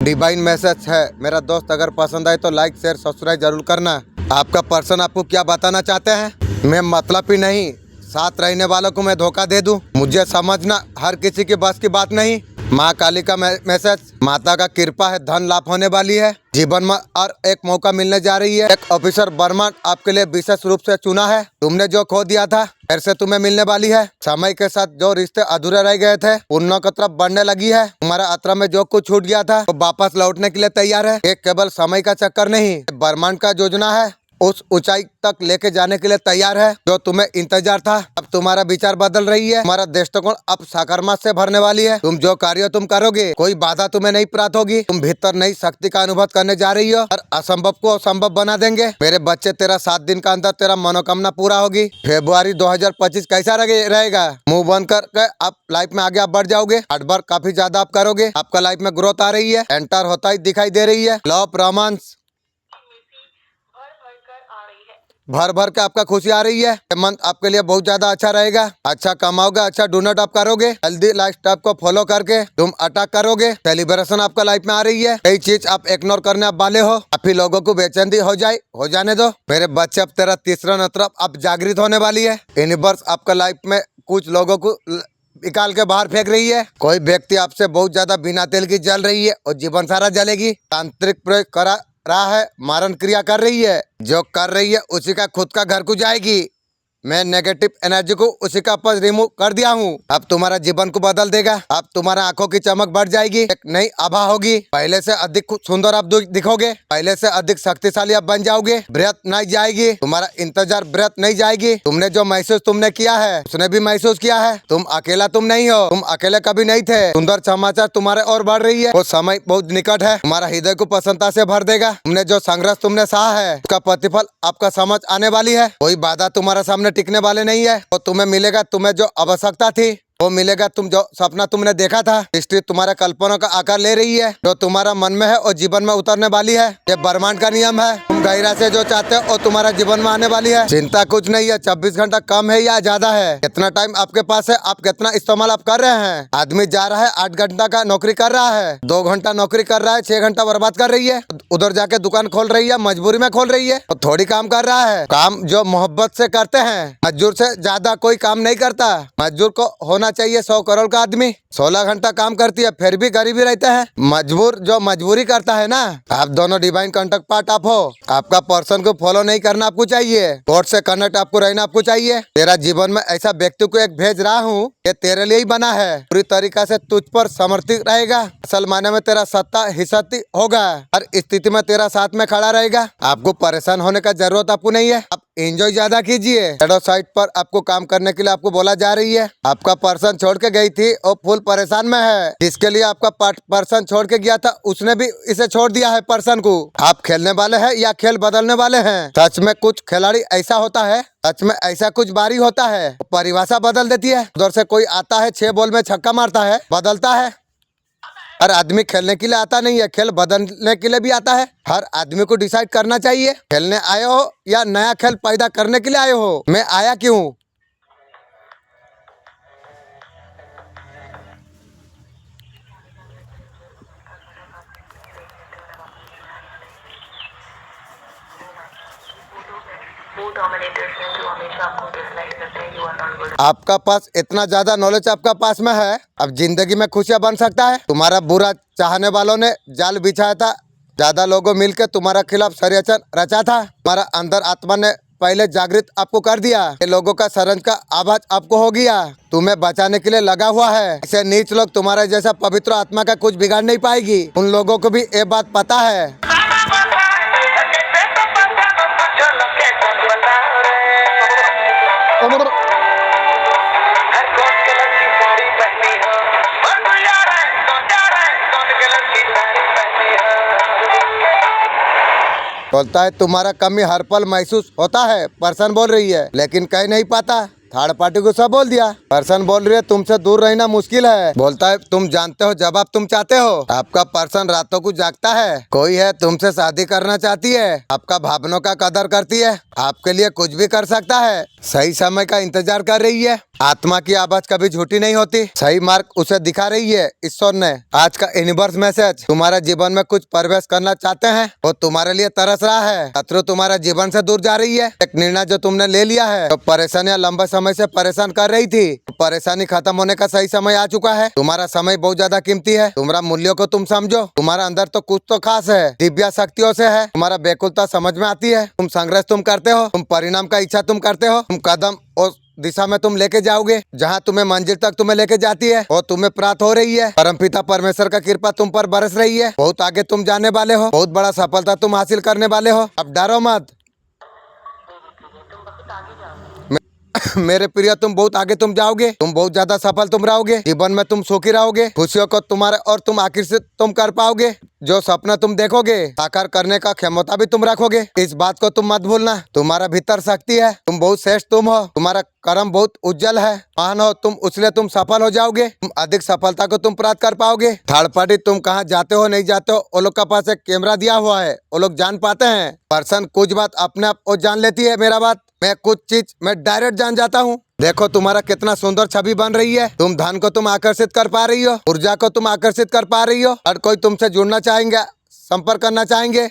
Divine message है मेरा दोस्त, अगर पसंद आए तो लाइक शेयर सब्सक्राइब जरूर करना। आपका पर्सन आपको क्या बताना चाहते हैं? मैं मतलब ही नहीं, साथ रहने वालों को मैं धोखा दे दूं, मुझे समझना हर किसी की बस की बात नहीं। माँ काली का मैसेज, माता का कृपा है, धन लाभ होने वाली है जीवन में और एक मौका मिलने जा रही है। एक ऑफिसर बर्मा आपके लिए विशेष रूप से चुना है। तुमने जो खो दिया था फिर से तुम्हें मिलने वाली है। समय के साथ जो रिश्ते अधूरे रह गए थे उन की तरफ बढ़ने लगी है। तुम्हारा यात्रा में जो कुछ छूट गया था वो वापस लौटने के लिए तैयार है। एक केवल समय का चक्कर नहीं, ब्रह्मांड का योजना है, उस ऊंचाई तक लेके जाने के लिए तैयार है जो तुम्हें इंतजार था। अब तुम्हारा विचार बदल रही है, तुम्हारा दृष्टिकोण अब सकारात्मक से भरने वाली है। तुम जो कार्य तुम करोगे कोई बाधा तुम्हें नहीं प्राप्त होगी। तुम भीतर नई शक्ति का अनुभव करने जा रही हो और असंभव को संभव बना देंगे। मेरे बच्चे, तेरा 7 दिन का अंदर तेरा मनोकामना पूरा होगी। फरवरी 2025 कैसा रहेगा? मुंह बंद करके आप लाइफ में आगे आप बढ़ जाओगे। हार्ड वर्क काफी ज्यादा आप करोगे, आपका लाइफ में ग्रोथ आ रही है, एंटर होता ही दिखाई दे रही है। लव रोमांस भर भर के आपका खुशी आ रही है। ये मंथ आपके लिए बहुत ज्यादा अच्छा रहेगा। अच्छा कमाओगे, अच्छा डोनेट आप करोगे, हेल्दी लाइफस्टाइल को फॉलो करके तुम अटैक करोगे। सेलिब्रेशन आपका लाइफ में आ रही है। कई चीज आप इग्नोर करने आप वाले हो, काफी लोगों को बेचैनी हो जाने दो। मेरे बच्चे, अब तेरा तीसरा नत्रफ अब जागृत होने वाली है। यूनिवर्स आपका लाइफ में कुछ लोगों को निकाल के बाहर फेंक रही है। कोई व्यक्ति आपसे बहुत ज्यादा बिना तेल की जल रही है और जीवन सारा जलेगी। तांत्रिक प्रयोग करा रहा है, मारण क्रिया कर रही है, जो कर रही है उसी का खुद का घर को जाएगी। मैं नेगेटिव एनर्जी को उसी का पर रिमूव कर दिया हूँ। अब तुम्हारा जीवन को बदल देगा। अब तुम्हारा आंखों की चमक बढ़ जाएगी, एक नई आभा होगी। पहले से अधिक सुंदर आप दिखोगे, पहले से अधिक शक्तिशाली आप बन जाओगे। व्रत नहीं जाएगी, तुम्हारा इंतजार व्रत नहीं जाएगी। तुमने जो महसूस तुमने किया है उसने भी महसूस किया है। तुम अकेला तुम नहीं हो, तुम अकेले कभी नहीं थे। सुंदर समाचार तुम्हारे और बढ़ रही है। वो समय बहुत निकट है, तुम्हारा हृदय को प्रसन्नता से भर देगा। तुमने जो संघर्ष तुमने सहा है उसका प्रतिफल आपका समझ आने वाली है। कोई बाधा तुम्हारे सामने टिकने वाले नहीं है। तो तुम्हें मिलेगा, तुम्हें जो आवश्यकता थी वो मिलेगा। तुम जो सपना तुमने देखा था, हिस्ट्री तुम्हारे कल्पना का आकार ले रही है, जो तुम्हारा मन में है और जीवन में उतरने वाली है। ये ब्रह्मांड का नियम है। तुम गहरा से जो चाहते हो वो तुम्हारा जीवन में आने वाली है। चिंता कुछ नहीं है। 24 घंटा कम है या ज्यादा है, कितना टाइम आपके पास है, आप कितना इस्तेमाल आप कर रहे हैं। आदमी जा रहा है 8 घंटा का नौकरी कर रहा है, 2 घंटा नौकरी कर रहा है, 6 घंटा बर्बाद कर रही है। उधर जाके दुकान खोल रही है, मजबूरी में खोल रही है, तो थोड़ी काम कर रहा है। काम जो मोहब्बत से करते हैं, मजदूर से ज्यादा कोई काम नहीं करता। मजदूर को होना चाहिए 100 करोड़ का आदमी। 16 घंटा काम करती है फिर भी गरीबी रहते हैं। मजबूर जो मजबूरी करता है ना। आप दोनों डिवाइन कॉन्टेक्ट पार्ट आप हो। आपका पर्सन को फॉलो नहीं करना आपको चाहिए, कोर्ट से कनेक्ट आपको रहना आपको चाहिए। तेरा जीवन में ऐसा व्यक्ति को एक भेज रहा हूँ, ये तेरे लिए ही बना है। पूरी तरीका से तुझ पर समर्पित रहेगा। असल मायने में तेरा सत्ता हिस्सती होगा, हर स्थिति में तेरा साथ में खड़ा रहेगा। आपको परेशान होने का जरूरत आपको नहीं है। आप एंजॉय ज्यादा कीजिए। शैडो साइड पर आपको काम करने के लिए आपको बोला जा रही है। आपका पर्सन छोड़ के गई थी और फुल परेशान में है। जिसके लिए आपका पर्सन छोड़ के गया था उसने भी इसे छोड़ दिया है पर्सन को। आप खेलने वाले हैं या खेल बदलने वाले हैं? सच में कुछ खिलाड़ी ऐसा होता है, सच में ऐसा कुछ बारी होता है, परिभाषा बदल देती है। उधर से कोई आता है 6 बॉल में छक्का मारता है, बदलता है। हर आदमी खेलने के लिए आता नहीं है, खेल बदलने के लिए भी आता है। हर आदमी को डिसाइड करना चाहिए, खेलने आए हो या नया खेल पैदा करने के लिए आए हो। मैं आया क्यों? आपका पास इतना ज्यादा नॉलेज आपका पास में है, अब जिंदगी में खुशियां बन सकता है। तुम्हारा बुरा चाहने वालों ने जाल बिछाया था, ज्यादा लोगों मिलकर तुम्हारा खिलाफ षड्यंत्र रचा था। तुम्हारा अंदर आत्मा ने पहले जागृत आपको कर दिया। ये लोगों का षड्यंत्र का आवाज आपको हो गया, तुम्हें बचाने के लिए लगा हुआ है। इसे नीच लोग तुम्हारे जैसा पवित्र आत्मा का कुछ बिगाड़ नहीं पाएगी। उन लोगों को भी ये बात पता है। बोलता है तुम्हारा कमी हर पल महसूस होता है, पर्सन बोल रही है, लेकिन कह नहीं पाता। थर्ड पार्टी को सब बोल दिया। पर्सन बोल रही है तुमसे दूर रहना मुश्किल है। बोलता है तुम जानते हो जवाब तुम चाहते हो। आपका पर्सन रातों को जागता है। कोई है तुमसे शादी करना चाहती है। आपका भावनाओं का कदर करती है। आपके लिए कुछ भी कर सकता है। सही समय का इंतजार कर रही है। आत्मा की आवाज कभी झूठी नहीं होती। सही मार्ग उसे दिखा रही है ईश्वर ने। आज का यूनिवर्स मैसेज, तुम्हारे जीवन में कुछ प्रवेश करना चाहते हैं, वो तुम्हारे लिए तरस रहा है। शत्रु तुम्हारे जीवन से दूर जा रही है। एक निर्णय जो तुमने ले लिया है, तो परेशानियां लंबे समय से परेशान कर रही थी, तो परेशानी खत्म होने का सही समय आ चुका है। तुम्हारा समय बहुत ज्यादा कीमती है। तुम्हारा मूल्यों को तुम समझो। तुम्हारा अंदर तो कुछ तो खास है, दिव्य शक्तियों से है। तुम्हारा बेकुलता समझ में आती है। तुम संघर्ष तुम करते हो, तुम परिणाम का इच्छा तुम करते हो। तुम कदम और दिशा में तुम लेके जाओगे जहाँ तुम्हें मंजिल तक तुम्हें लेके जाती है, वो तुम्हें प्राप्त हो रही है। परमपिता परमेश्वर का कृपा तुम पर बरस रही है। बहुत आगे तुम जाने वाले हो। बहुत बड़ा सफलता तुम हासिल करने वाले हो। अब डरो मत मेरे प्रिय, तुम बहुत आगे तुम जाओगे। तुम बहुत ज्यादा सफल तुम रहोगे। जीवन में तुम सुखी रहोगे। खुशियों को तुम्हारे और तुम आकर्षित तुम कर पाओगे। जो सपना तुम देखोगे साकार करने का क्षमता भी तुम रखोगे। इस बात को तुम मत भूलना। तुम्हारा भीतर शक्ति है। तुम बहुत श्रेष्ठ तुम हो। तुम्हारा कर्म बहुत उज्जवल है, महान हो तुम, इसलिए तुम सफल हो जाओगे। तुम अधिक सफलता को तुम प्राप्त कर पाओगे। थर्ड पार्टी तुम कहाँ जाते हो नहीं जाते हो, वो लोग के पास एक कैमरा दिया हुआ है। वो लोग जान पाते हैं। पर्सन कुछ बात अपने आप वो जान लेती है। मेरा बात, मैं कुछ चीज मैं डायरेक्ट जान जाता हूँ। देखो तुम्हारा कितना सुंदर छवि बन रही है। तुम धन को तुम आकर्षित कर पा रही हो। ऊर्जा को तुम आकर्षित कर पा रही हो। हर कोई तुमसे जुड़ना चाहेंगे, संपर्क करना चाहेंगे।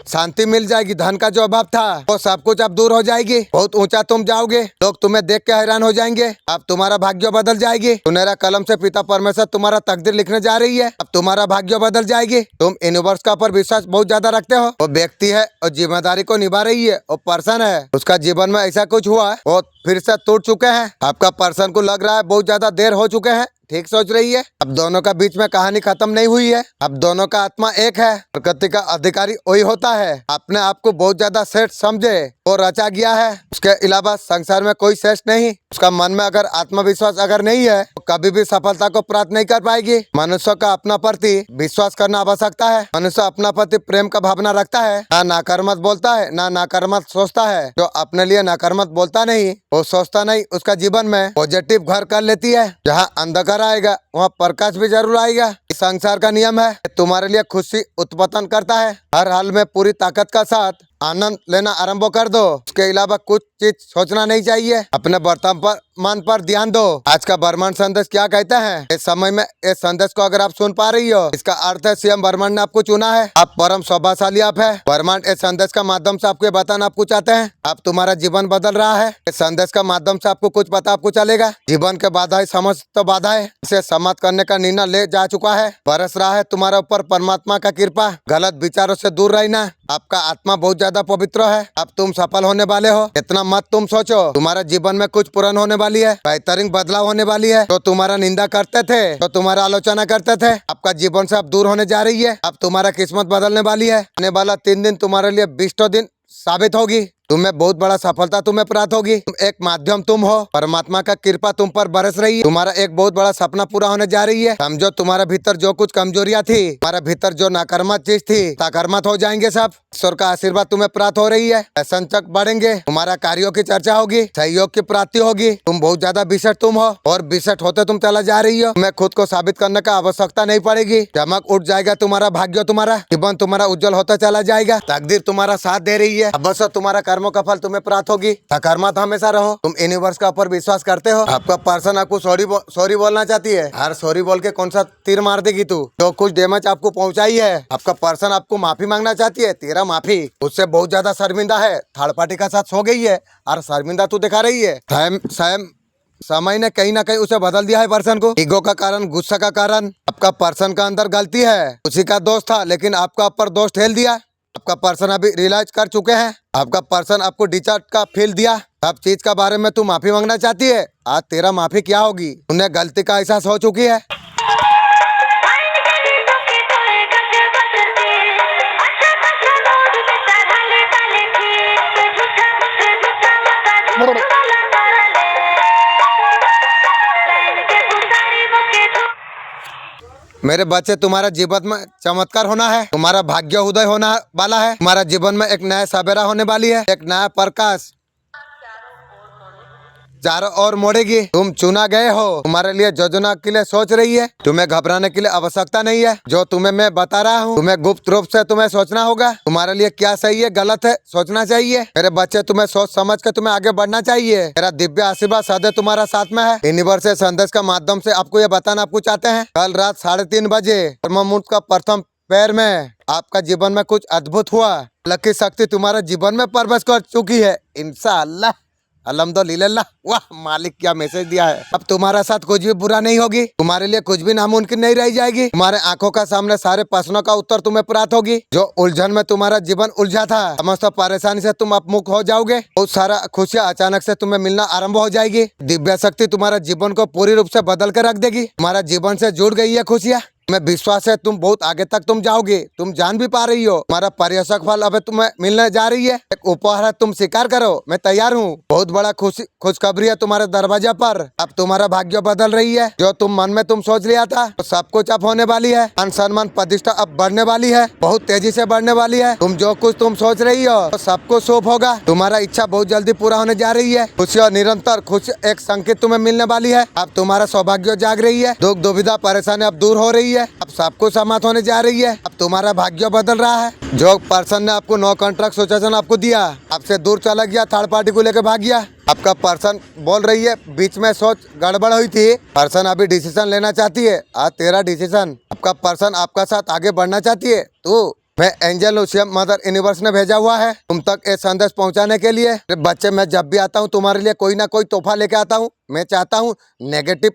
शांति मिल जाएगी। धन का जो अभाव था वो सब कुछ अब दूर हो जाएगी। बहुत ऊंचा तुम जाओगे। लोग तुम्हें देख के हैरान हो जाएंगे। अब तुम्हारा भाग्य बदल जाएगी। सुनहरा कलम से पिता परमेश्वर तुम्हारा तकदीर लिखने जा रही है। अब तुम्हारा भाग्य बदल जाएगी। तुम यूनिवर्स का ऊपर विश्वास बहुत ज्यादा रखते हो। वो व्यक्ति है और जिम्मेदारी को निभा रही है। वो पर्सन है, उसका जीवन में ऐसा कुछ हुआ है, वो फिर से टूट चुके हैं। आपका पर्सन को लग रहा है बहुत ज्यादा देर हो चुके हैं। ठीक सोच रही है। अब दोनों का बीच में कहानी खत्म नहीं हुई है। अब दोनों का आत्मा एक है। प्रकृति का अधिकारी वही होता है। अपने आप को बहुत ज्यादा श्रेष्ठ समझे, वो रचा गया है। उसके अलावा संसार में कोई श्रेष्ठ नहीं। उसका मन में अगर आत्मविश्वास अगर नहीं है, तो कभी भी सफलता को प्राप्त नहीं कर पाएगी। मनुष्य का अपना प्रति विश्वास करना आवश्यकता है। मनुष्य अपना प्रति प्रेम का भावना रखता है। ना नकारात्मक बोलता है, ना नकारात्मक सोचता है। जो अपने लिए नकारात्मक बोलता नहीं, वो सोचता नहीं, उसका जीवन में पॉजिटिव घर कर लेती है। जहाँ अंधकार आएगा वहाँ प्रकाश भी जरूर आएगा। इस संसार का नियम है, तुम्हारे लिए खुशी उत्पन्न करता है। हर हाल में पूरी ताकत का साथ आनंद लेना आरंभ कर दो। उसके अलावा कुछ चीज सोचना नहीं चाहिए। अपने वर्तमान पर ध्यान दो। आज का ब्रह्मांड संदेश क्या कहता है, इस समय में इस संदेश को अगर आप सुन पा रही हो, इसका अर्थ है स्वयं ब्रह्मांड ने आपको चुना है। आप परम सौभाग्यशाली आप है। ब्रह्मांड इस संदेश का माध्यम से आपको बताना आपको चाहते हैं, आप तुम्हारा जीवन बदल रहा है। इस संदेश का माध्यम से आपको कुछ पता आपको चलेगा। जीवन के बाधाएं समस्त बाधाएं इसे समाप्त करने का निर्णय ले जा चुका है। बरस रहा है तुम्हारे ऊपर परमात्मा का कृपा। गलत विचारों से दूर रहना। आपका आत्मा बहुत ज्यादा पवित्र है। अब तुम सफल होने वाले हो। इतना मत तुम सोचो। तुम्हारे जीवन में कुछ पूर्ण होने वाली है, बेहतरीन बदलाव होने वाली है। तो तुम्हारा निंदा करते थे, तो तुम्हारा आलोचना करते थे, आपका जीवन से अब दूर होने जा रही है। अब तुम्हारा किस्मत बदलने वाली है। आने वाला 3 दिन तुम्हारे लिए 20 दिन साबित होगी। तुम्हें बहुत बड़ा सफलता तुम्हें प्राप्त होगी। तुम एक माध्यम तुम हो। परमात्मा का कृपा तुम पर बरस रही है। तुम्हारा एक बहुत बड़ा सपना पूरा होने जा रही है। समझो तुम्हारे भीतर जो कुछ कमजोरियां थी, तुम्हारे भीतर जो नकारात्मक चीज थी, सकारात्मक हो जाएंगे सब। ईश्वर का आशीर्वाद तुम्हें प्राप्त हो रही है। संचक बढ़ेंगे। तुम्हारा कार्यों की चर्चा होगी, सहयोग की प्राप्ति होगी। तुम बहुत ज्यादा विशेष तुम हो और विशेष होते तुम चला जा रही हो। तुम्हें खुद को साबित करने का आवश्यकता नहीं पड़ेगी। चमक उठ जाएगा तुम्हारा भाग्य, तुम्हारा जीवन तुम्हारा उज्जवल होता चला जाएगा। तकदीर तुम्हारा साथ दे रही है। अवश्य तुम्हारा कर्मों का फल तुम्हें प्राप्त होगी। सकारात्मक हमेशा रहो। तुम यूनिवर्स का ऊपर विश्वास करते हो। आपका पर्सन आपको सॉरी बोलना चाहती है। हर सॉरी बोल के कौन सा तीर मार देगी तू। जो कुछ डैमेज आपको पहुंचाई है, आपका पर्सन आपको माफी मांगना चाहती है। तेरा माफी उससे बहुत ज्यादा शर्मिंदा है। थर्ड पार्टी का साथ सो गई है और शर्मिंदा तू दिखा रही है। समय ने कहीं ना कहीं उसे बदल दिया है पर्सन को। ईगो का कारण, गुस्सा का कारण, आपका पर्सन का अंदर गलती है। उसी का दोष था, लेकिन आपका ऊपर दोष ठेल दिया। आपका पर्सन अभी रियलाइज कर चुके हैं। आपका पर्सन आपको डिचार्ज का फील दिया। सब चीज का बारे में तू माफी मांगना चाहती है। आज तेरा माफी क्या होगी। उन्हें गलती का एहसास हो चुकी है। मेरे बच्चे, तुम्हारा जीवन में चमत्कार होना है, तुम्हारा भाग्य उदय होना वाला है, तुम्हारा जीवन में एक नया सवेरा होने वाली है, एक नया प्रकाश चारों ओर मोड़ेगी। तुम चुना गए हो, तुम्हारे लिए योजना के लिए सोच रही है, तुम्हें घबराने की लिए आवश्यकता नहीं है। जो तुम्हें मैं बता रहा हूँ, तुम्हें गुप्त रूप से तुम्हें सोचना होगा, तुम्हारे लिए क्या सही है गलत है सोचना चाहिए। मेरे बच्चे, तुम्हें सोच समझ के तुम्हें आगे बढ़ना चाहिए। मेरा दिव्य आशीर्वाद सदैव तुम्हारा साथ में है। यूनिवर्स संदेश का माध्यम से आपको ये बताना आपको चाहते हैं, कल रात 3:30 बजे ब्रह्ममुहूर्त का प्रथम पैर में आपका जीवन में कुछ अद्भुत हुआ। लकी शक्ति तुम्हारे जीवन में प्रवेश कर चुकी है इंशाअल्लाह। अल्हम्दुलिल्लाह। वाह मालिक, क्या मैसेज दिया है। अब तुम्हारा साथ कुछ भी बुरा नहीं होगी, तुम्हारे लिए कुछ भी नामुमकिन नहीं रह जाएगी। तुम्हारे आंखों का सामने सारे प्रश्नों का उत्तर तुम्हें प्राप्त होगी। जो उलझन में तुम्हारा जीवन उलझा था, समस्त परेशानी से तुम अब मुक्त हो जाओगे। बहुत सारा खुशियाँ अचानक से तुम्हें मिलना आरंभ हो जाएगी। दिव्य शक्ति तुम्हारा जीवन को पूरी रूप से बदल कर रख देगी। तुम्हारा जीवन से जुड़ गई है खुशियाँ। मैं विश्वास है तुम बहुत आगे तक तुम जाओगे। तुम जान भी पा रही हो, तुम्हारा पर्यटक फल अब तुम्हें मिलने जा रही है। एक उपहार है, तुम स्वीकार करो, मैं तैयार हूँ। बहुत बड़ा खुशखबरी है तुम्हारे दरवाजे पर। अब तुम्हारा भाग्य बदल रही है। जो तुम मन में तुम सोच लिया था, तो सब कुछ अब होने वाली है। मान सम्मान प्रतिष्ठा अब बढ़ने वाली है, बहुत तेजी से बढ़ने वाली है। तुम जो कुछ तुम सोच रही हो, तो सब कुछ शुभ होगा। तुम्हारा इच्छा बहुत जल्दी पूरा होने जा रही है। खुशी और निरंतर खुशी एक संकेत तुम्हें मिलने वाली है। अब तुम्हारा सौभाग्य जाग रही है। दुख दुविधा परेशानी अब दूर हो रही है। अब सब कुछ समाप्त होने जा रही है। अब तुम्हारा भाग्य बदल रहा है। जो पर्सन ने आपको नो कॉन्ट्रैक्ट सिचुएशन आपको दिया, आपसे दूर चला गया, थर्ड पार्टी को लेकर भाग गया। आपका पर्सन बोल रही है बीच में सोच गड़बड़ हुई थी, पर्सन अभी डिसीजन लेना चाहती है। आज तेरा डिसीजन। आपका पर्सन आपका साथ आगे बढ़ना चाहती है। तो मैं एंजल लूसियम मदर यूनिवर्स ने भेजा हुआ है तुम तक ये संदेश पहुंचाने के लिए। बच्चे, मैं जब भी आता हूं तुम्हारे लिए कोई ना कोई तोहफा लेके आता हूं। मैं चाहता हूं नेगेटिव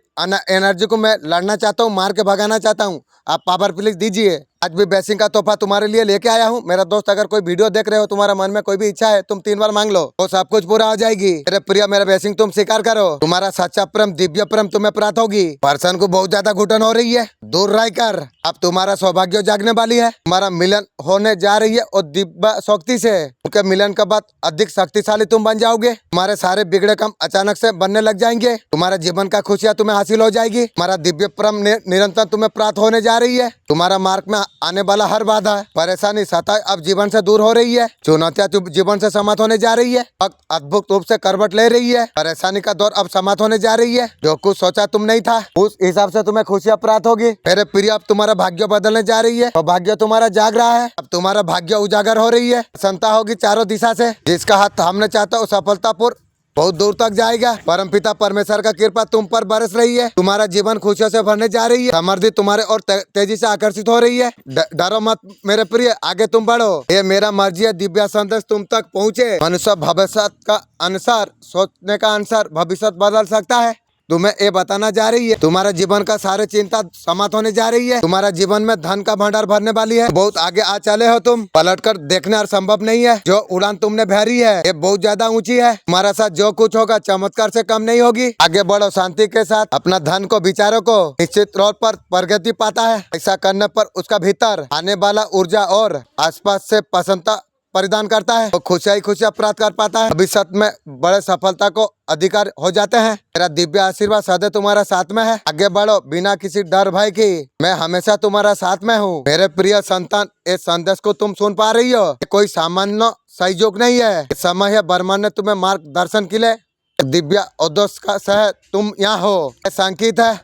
एनर्जी को मैं लड़ना चाहता हूं, मार के भगाना चाहता हूं। आप पावर प्लीज दीजिए। आज भी ब्लेसिंग का तोहफा तुम्हारे लिए लेके आया हूं। मेरा दोस्त, अगर कोई वीडियो देख रहे हो, तुम्हारा मन में कोई भी इच्छा है, तुम 3 बार मांग लो, तो सब कुछ पूरा हो जाएगी। मेरे प्रिय, मेरा ब्लेसिंग तुम स्वीकार करो। तुम्हारा सच्चा प्रेम, दिव्य प्रेम तुम्हें प्राप्त होगी। पर्सन को बहुत ज्यादा घुटन हो रही है, दूर रहकर अब तुम्हारा सौभाग्य जागने वाली है। तुम्हारा मिलन होने जा रही है और दिव्य शक्ति से। उनके मिलन के बाद अधिक शक्तिशाली तुम बन जाओगे। तुम्हारे सारे बिगड़े काम अचानक से बनने लग जाएंगे। तुम्हारे जीवन का खुशियाँ तुम्हें हासिल हो जाएगी। तुम्हारा दिव्य प्रेम निरंतर तुम्हें प्राप्त होने जा रही है। तुम्हारा मार्ग में आने वाला हर बाधा, परेशानी, सताए अब जीवन से दूर हो रही है। चुनौतियां जीवन से समाप्त होने जा रही है। वक्त अद्भुत रूप से करवट ले रही है। परेशानी का दौर अब समाप्त होने जा रही है। जो कुछ सोचा तुम नहीं था, उस हिसाब से तुम्हें खुशियां प्राप्त होगी। मेरे प्रिय, अब तुम्हारा भाग्य बदलने जा रही है और भाग्य तुम्हारा जाग रहा है। अब तुम्हारा भाग्य उजागर हो रही है। प्रसन्नता होगी चारों दिशा से। जिसका हाथ थामने चाहता हो सफलतापूर्व बहुत दूर तक जाएगा। परमपिता परमेश्वर का कृपा तुम पर बरस रही है। तुम्हारा जीवन खुशियों से भरने जा रही है। समृद्धि तुम्हारे और तेजी से आकर्षित हो रही है। डरो मत मेरे प्रिय, आगे तुम बढ़ो। ये मेरा मर्जी है, दिव्य संदेश तुम तक पहुँचे। मनुष्य भविष्य का अनुसार, सोचने का अनुसार भविष्य बदल सकता है। तुम्हें ये बताना जा रही है, तुम्हारा जीवन का सारे चिंता समाप्त होने जा रही है। तुम्हारा जीवन में धन का भंडार भरने वाली है। बहुत आगे आ चले हो तुम। पलटकर देखना और संभव नहीं है। जो उड़ान तुमने भरी है, ये बहुत ज्यादा ऊंची है। तुम्हारा साथ जो कुछ होगा चमत्कार से कम नहीं होगी। आगे बढ़ो शांति के साथ। अपना धन को, विचारों को निश्चित तौर पर प्रगति पाता है। ऐसा करने पर उसका भीतर आने वाला ऊर्जा और आसपास से प्रसन्नता परिधान करता है। तो खुशियाँ प्राप्त कर पाता है। भविष्य में बड़े सफलता को अधिकार हो जाते हैं। मेरा दिव्य आशीर्वाद सदैव तुम्हारा साथ में है। आगे बढ़ो बिना किसी डर भय की। मैं हमेशा तुम्हारा साथ में हूँ। मेरे प्रिय संतान, इस संदेश को तुम सुन पा रही हो। कोई सामान्य सहयोग नहीं है। समय है ब्रह्मांड ने तुम्हें मार्गदर्शन के लिए दिव्य उद्देश्य का सह तुम यहाँ हो। संकेत है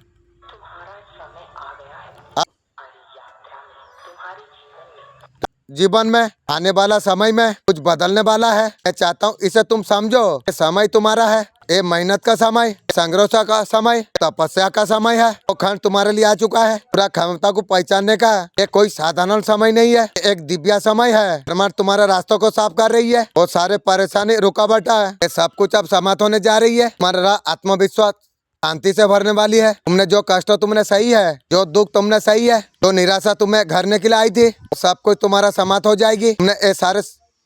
जीवन में आने वाला समय में कुछ बदलने वाला है। मैं चाहता हूँ इसे तुम समझो। ये समय तुम्हारा है। ये मेहनत का समय, संघर्ष का समय, तपस्या का समय है। वो खंड तुम्हारे लिए आ चुका है। पूरा क्षमता को पहचानने का ये कोई साधारण समय नहीं है, एक दिव्य समय है। परमात्मा तुम्हारे रास्तों को साफ कर रही है। वो सारे परेशानी, रुकावट है, ये सब कुछ अब समाप्त होने जा रही है। तुम्हारा आत्मविश्वास शांति से भरने वाली है। तुमने जो कष्ट तुमने सही है, जो दुख तुमने सही है, जो निराशा तुम्हें घरने के लिए आई थी, सब कुछ तुम्हारा समाप्त हो जाएगी। तुमने ये सारे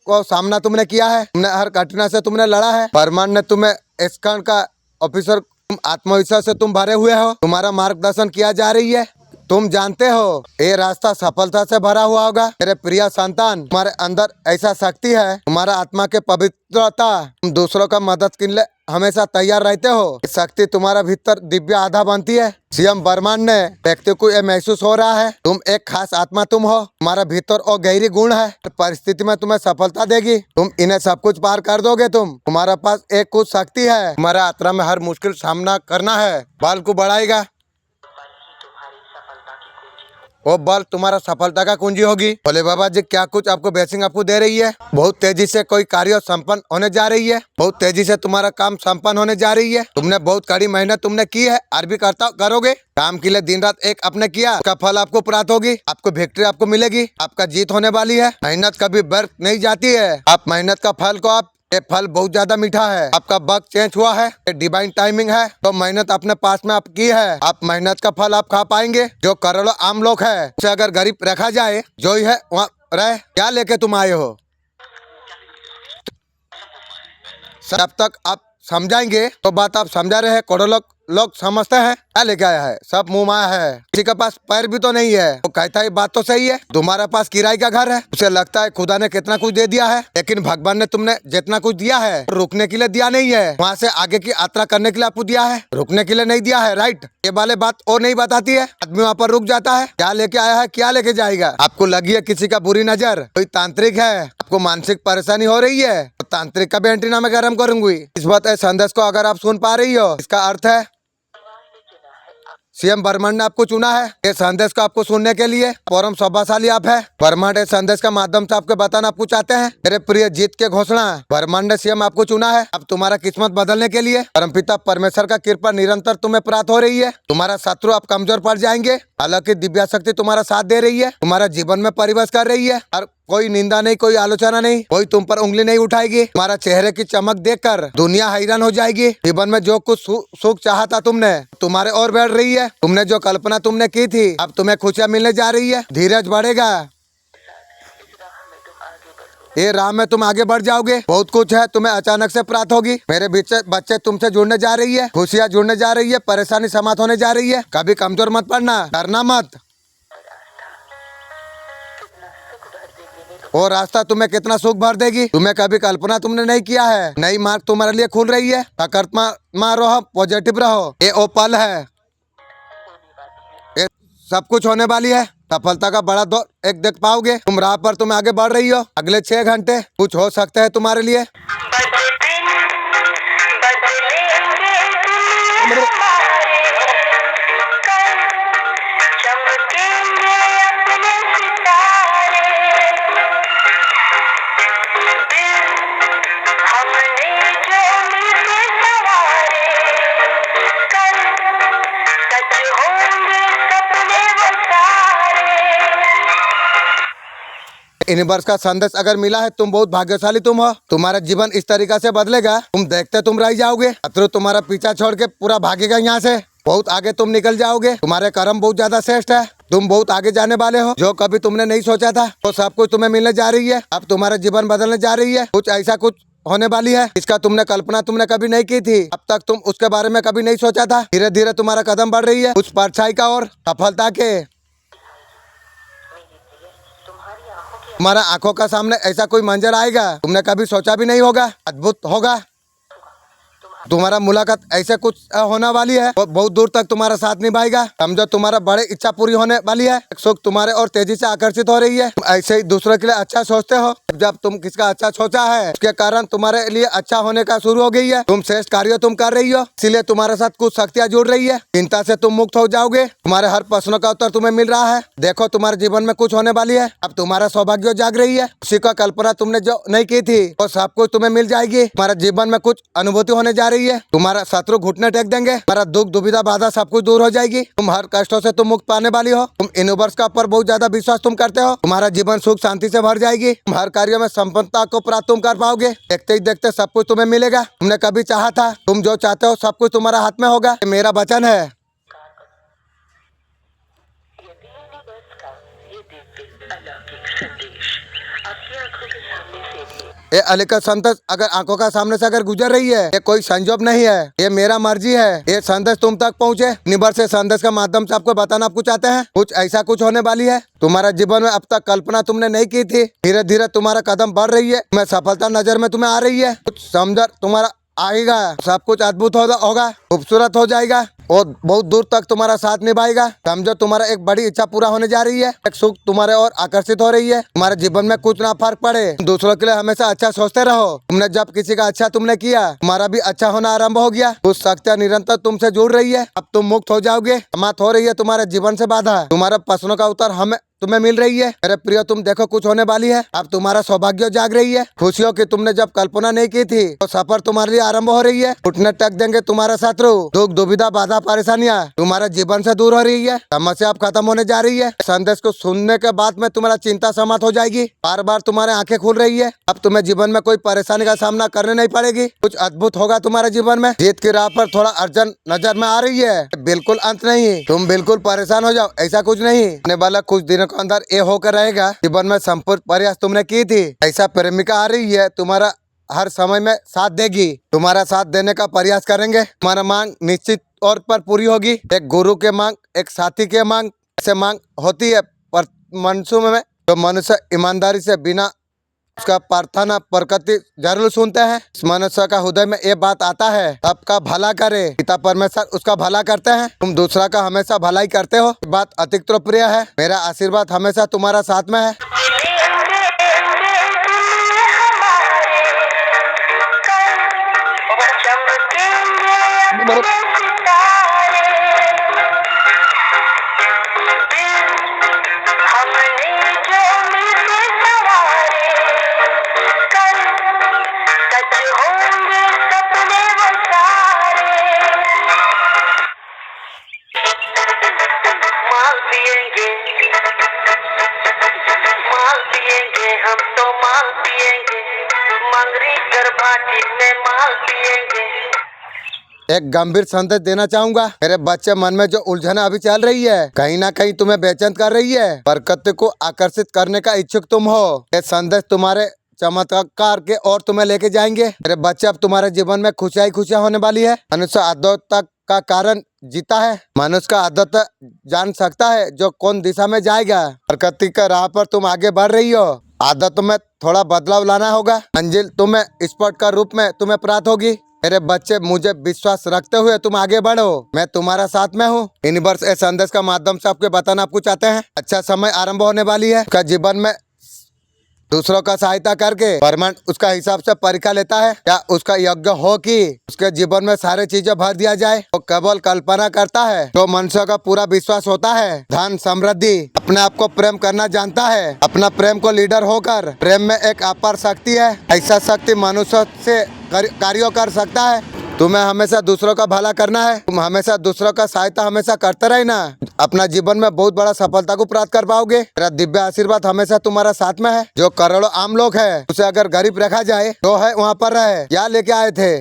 को सामना तुमने किया है। तुमने हर कठिनाई से तुमने लड़ा है। परमात्मा ने तुम्हें इस खंड का ऑफिसर, तुम आत्मविश्वास से तुम भरे हुए हो। तुम्हारा मार्गदर्शन किया जा रही है। तुम जानते हो ये रास्ता सफलता से भरा हुआ होगा। मेरे प्रिय संतान, तुम्हारे अंदर ऐसा शक्ति है, तुम्हारा आत्मा के पवित्रता, तुम दूसरों का मदद के लिए हमेशा तैयार रहते हो। ये शक्ति तुम्हारा भीतर दिव्य आधा बनती है। सीएम ब्रह्मांड ने व्यक्ति को ये महसूस हो रहा है, तुम एक खास आत्मा तुम हो, तुम्हारा भीतर और गहरी गुण है। परिस्थिति में तुम्हें सफलता देगी, तुम इन्हें सब कुछ पार कर दोगे। तुम्हारे पास एक कुछ शक्ति है, तुम्हारा यात्रा में हर मुश्किल सामना करना है, बल को बढ़ाएगा। वो बल तुम्हारा सफलता का कुंजी होगी। भोले बाबा जी क्या कुछ आपको ब्लेसिंग आपको दे रही है। बहुत तेजी से कोई कार्य संपन्न होने जा रही है, बहुत तेजी से तुम्हारा काम संपन्न होने जा रही है। तुमने बहुत कड़ी मेहनत तुमने की है, और भी करोगे। काम के लिए दिन रात एक आपने किया, उसका फल आपको प्राप्त होगी, आपको विक्ट्री आपको मिलेगी, आपका जीत होने वाली है। मेहनत कभी व्यर्थ नहीं जाती है। आप मेहनत का फल को आप ये फल बहुत ज्यादा मीठा है। आपका वक्त चेंज हुआ है, ये डिवाइन टाइमिंग है। तो मेहनत अपने पास में आप की है, आप मेहनत का फल आप खा पाएंगे। जो करोड़ों आम लोग है उसे अगर गरीब रखा जाए, जो ही है वहाँ रहे। क्या लेके तुम आए हो? जब तक आप समझाएंगे तो बात आप समझा रहे हैं। करोड़ों लोग समझते हैं क्या लेके आया है, सब मुंह माया है। किसी के पास पैर भी तो नहीं है, वो कहता है बात तो सही है। तुम्हारे पास किराए का घर है, उसे लगता है खुदा ने कितना कुछ दे दिया है, लेकिन भगवान ने तुमने जितना कुछ दिया है रुकने के लिए दिया नहीं है, वहाँ से आगे की यात्रा करने के लिए आपको दिया है, रुकने के लिए नहीं दिया है। राइट, ये वाले बात और नहीं बताती है। आदमी वहाँ पर रुक जाता है, क्या लेके आया है, क्या लेके जाएगा। आपको लगी है किसी का बुरी नजर, कोई तांत्रिक है, आपको मानसिक परेशानी हो रही है, तो तांत्रिक का भी एंटीना में गर्म करूंगी। इस बात संदेश को अगर आप सुन पा रही हो, इसका अर्थ है सीएम ब्रह्मांड ने आपको चुना है ये संदेश को आपको सुनने के लिए। परम सौभाग्यशाली आप है। ब्रह्मांड इस संदेश का माध्यम से आपको बताना आपको चाहते हैं। मेरे प्रिय जीत के घोषणा, ब्रह्मांड ने सीएम आपको चुना है अब तुम्हारा किस्मत बदलने के लिए। परमपिता परमेश्वर का कृपा निरंतर तुम्हें प्राप्त हो रही है। तुम्हारा शत्रु आप कमजोर पड़ जाएंगे, हालांकि दिव्य शक्ति तुम्हारा साथ दे रही है, तुम्हारा जीवन में परिवर्तन कर रही है। और कोई निंदा नहीं, कोई आलोचना नहीं, कोई तुम पर उंगली नहीं उठाएगी। तुम्हारा चेहरे की चमक देखकर दुनिया हैरान हो जाएगी। जीवन में जो कुछ सुख चाहा था तुमने, तुम्हारे और बढ़ रही है। तुमने जो कल्पना तुमने की थी, अब तुम्हें खुशियाँ मिलने जा रही है। धीरज बढ़ेगा, ये राह में तुम आगे बढ़ जाओगे। बहुत कुछ है तुम्हें अचानक से प्राप्त होगी। मेरे बच्चे तुमसे जुड़ने जा रही है, खुशियाँ जुड़ने जा रही है, परेशानी समाप्त होने जा रही है। कभी कमजोर मत पड़ना, डरना मत। और रास्ता तुम्हें कितना सुख भर देगी, तुम्हें कभी कल्पना तुमने नहीं किया है। नई मार्ग तुम्हारे लिए खुल रही है। सकारात्मक रहो, पॉजिटिव रहो, ये ओ पल है, ये सब कुछ होने वाली है। सफलता का बड़ा दौर एक देख पाओगे। तुम राह पर तुम आगे बढ़ रही हो। अगले 6 घंटे कुछ हो सकते हैं तुम्हारे लिए। यूनिवर्स का संदेश अगर मिला है, तुम बहुत भाग्यशाली तुम हो। तुम्हारा जीवन इस तरीका से बदलेगा, तुम देखते तुम रह जाओगे। शत्रु तुम्हारा पीछा छोड़ के पूरा भागेगा यहाँ से। बहुत आगे तुम निकल जाओगे। तुम्हारे कर्म बहुत ज्यादा श्रेष्ठ है, तुम बहुत आगे जाने वाले हो। जो कभी तुमने नहीं सोचा था वो सब कुछ तुम्हें मिलने जा रही है। अब तुम्हारा जीवन बदलने जा रही है। कुछ ऐसा कुछ होने वाली है इसका तुमने कल्पना तुमने कभी नहीं की थी। अब तक तुम उसके बारे में कभी नहीं सोचा था। धीरे धीरे तुम्हारा कदम बढ़ रही है उस परछाई का और सफलता के। तुम्हारा आंखों का सामने ऐसा कोई मंजर आएगा तुमने कभी सोचा भी नहीं होगा। अद्भुत होगा। तुम्हारा मुलाकात ऐसे कुछ होने वाली है, बहुत दूर तक तुम्हारा साथ निभाएगा। समझो तुम्हारा बड़े इच्छा पूरी होने वाली है। सुख तुम्हारे और तेजी से आकर्षित हो रही है। तुम ऐसे ही दूसरों के लिए अच्छा सोचते हो। जब तुम किसका अच्छा सोचा है उसके कारण तुम्हारे लिए अच्छा होने का शुरू हो गई है। तुम श्रेष्ठ कार्य तुम कर रही हो, इसीलिए तुम्हारे साथ कुछ शक्तियाँ जुड़ रही है। चिंता से तुम मुक्त हो जाओगे। तुम्हारे हर प्रश्नों का उत्तर तुम्हें मिल रहा है। देखो तुम्हारे जीवन में कुछ होने वाली है। अब तुम्हारा सौभाग्य जाग रही है। उसी का कल्पना तुमने जो नहीं की थी वो सब कुछ तुम्हें मिल जाएगी। तुम्हारे जीवन में कुछ अनुभूति होने जा रही है। तुम्हारा शत्रु घुटने टेक देंगे। तुम्हारा दुख दुविधा बाधा सब कुछ दूर हो जाएगी। तुम हर कष्टों से तुम मुक्त पाने वाली हो। तुम यूनिवर्स का ऊपर बहुत ज्यादा विश्वास तुम करते हो। तुम्हारा जीवन सुख शांति से भर जाएगी। तुम हर कार्य में संपन्नता को प्राप्त तुम कर पाओगे। देखते ही देखते सब कुछ तुम्हें मिलेगा। तुमने कभी चाहा था, तुम जो चाहते हो सब कुछ तुम्हारा हाथ में होगा। ये मेरा वचन है। ये अलिखित संदेश अगर आंखों का सामने से अगर गुजर रही है, ये कोई संजोग नहीं है, ये मेरा मर्जी है। ये संदेश तुम तक पहुँचे। निबर से संदेश के माध्यम से आपको बताना आपको चाहते हैं कुछ ऐसा कुछ होने वाली है। तुम्हारा जीवन में अब तक कल्पना तुमने नहीं की थी, धीरे धीरे तुम्हारा कदम बढ़ रही है। मैं सफलता नजर में तुम्हें आ रही है। कुछ समझ तुम्हारा आएगा, सब कुछ अद्भुत होगा, खूबसूरत हो जाएगा और बहुत दूर तक तुम्हारा साथ निभाएगा। समझो तुम्हारा एक बड़ी इच्छा पूरा होने जा रही है। एक सुख तुम्हारे और आकर्षित हो रही है। तुम्हारे जीवन में कुछ ना फर्क पड़े, दूसरों के लिए हमेशा अच्छा सोचते रहो। तुमने जब किसी का अच्छा तुमने किया, तुम्हारा भी अच्छा होना आरंभ हो गया। कुछ शक्तियाँ निरंतर तुमसे जुड़ रही है। अब तुम मुक्त हो जाओगे। समाप्त हो रही है तुम्हारे जीवन से बाधा। तुम्हारे प्रश्नों का उत्तर हमें तुम्हें मिल रही है। मेरे प्रिय, तुम देखो कुछ होने वाली है। अब तुम्हारा सौभाग्य जाग रही है। खुशियों की तुमने जब कल्पना नहीं की थी, तो सफर तुम्हारे लिए आरंभ हो रही है। उठने टक देंगे तुम्हारा शत्रु। दुख दुविधा बाधा परेशानियां तुम्हारे जीवन से दूर हो रही है। समस्या अब खत्म होने जा रही है। संदेश को सुनने के बाद में तुम्हारा चिंता समाप्त हो जाएगी। बार बार तुम्हारे आंखें खुल रही है। अब तुम्हें जीवन में कोई परेशानी का सामना करने नहीं पड़ेगी। कुछ अद्भुत होगा तुम्हारे जीवन में। जीत की राह पर थोड़ा अड़चन नजर में आ रही है, बिल्कुल अंत नहीं। तुम बिल्कुल परेशान हो जाओ, ऐसा कुछ नहीं। आने वाला कुछ दिनों के अंदर ये होकर रहेगा। जीवन में संपूर्ण प्रयास तुमने की थी, ऐसा प्रेमिका आ रही है, तुम्हारा हर समय में साथ देगी। तुम्हारा साथ देने का प्रयास करेंगे। तुम्हारा मांग निश्चित तौर पर पूरी होगी। एक गुरु के मांग, एक साथी के मांग, ऐसे मांग होती है। पर मनुष्य में तो मनुष्य ईमानदारी से बिना उसका प्रार्थना प्रकृति जरूर सुनते हैं। इस मनुष्य का हृदय में ये बात आता है, सबका भला करे। पिता परमेश्वर उसका भला करते हैं। तुम दूसरा का हमेशा भलाई करते हो। ये बात अतिरिक्त प्रिय है। मेरा आशीर्वाद हमेशा तुम्हारा साथ में है। हम तो माल पिएंगे, मंगरी गर्भाटी में माल पिएंगे। एक गंभीर संदेश देना चाहूंगा। मेरे बच्चे, मन में जो उलझन अभी चल रही है, कहीं ना कहीं तुम्हें बेचैन कर रही है। प्रकृति को आकर्षित करने का इच्छुक तुम हो। ये संदेश तुम्हारे चमत्कार के और तुम्हें लेके जाएंगे। मेरे बच्चे, अब तुम्हारे जीवन में खुशियां होने वाली है। मनुष्य आदत तक का कारण जीता है। मनुष्य का आदत जान सकता है जो कौन दिशा में जाएगा। प्रकृति का राह पर तुम आगे बढ़ रही हो। आदतों में थोड़ा बदलाव लाना होगा। मंजिल तुम्हें स्पॉट का रूप में तुम्हें प्राप्त होगी। मेरे बच्चे, मुझे विश्वास रखते हुए तुम आगे बढ़ो। मैं तुम्हारा साथ में हूँ। यूनिवर्स इस संदेश का माध्यम से आपको बताना आपको चाहते हैं, अच्छा समय आरंभ होने वाली है। उसका जीवन में दूसरों का सहायता करके परमानेंट उसका हिसाब से परीक्षा लेता है। क्या उसका योग्य हो कि उसके जीवन में सारी चीजें भर दिया जाए? वो केवल कल्पना करता है। तो मनुष्य का पूरा विश्वास होता है। धन, समृद्धि, अपने आप को प्रेम करना जानता है। अपना प्रेम को लीडर होकर, प्रेम में एक अपार शक्ति है। ऐसा शक्ति मनुष्य से कार्य कर सकता है। तुम्हें हमेशा दूसरों का भला करना है। तुम हमेशा दूसरों का सहायता हमेशा करते रहना। अपना जीवन में बहुत बड़ा सफलता को प्राप्त कर पाओगे। मेरा दिव्य आशीर्वाद हमेशा तुम्हारा साथ में है। जो करोड़ों आम लोग हैं, उसे अगर गरीब रखा जाए तो है वहाँ पर रहे। क्या लेके आए थे?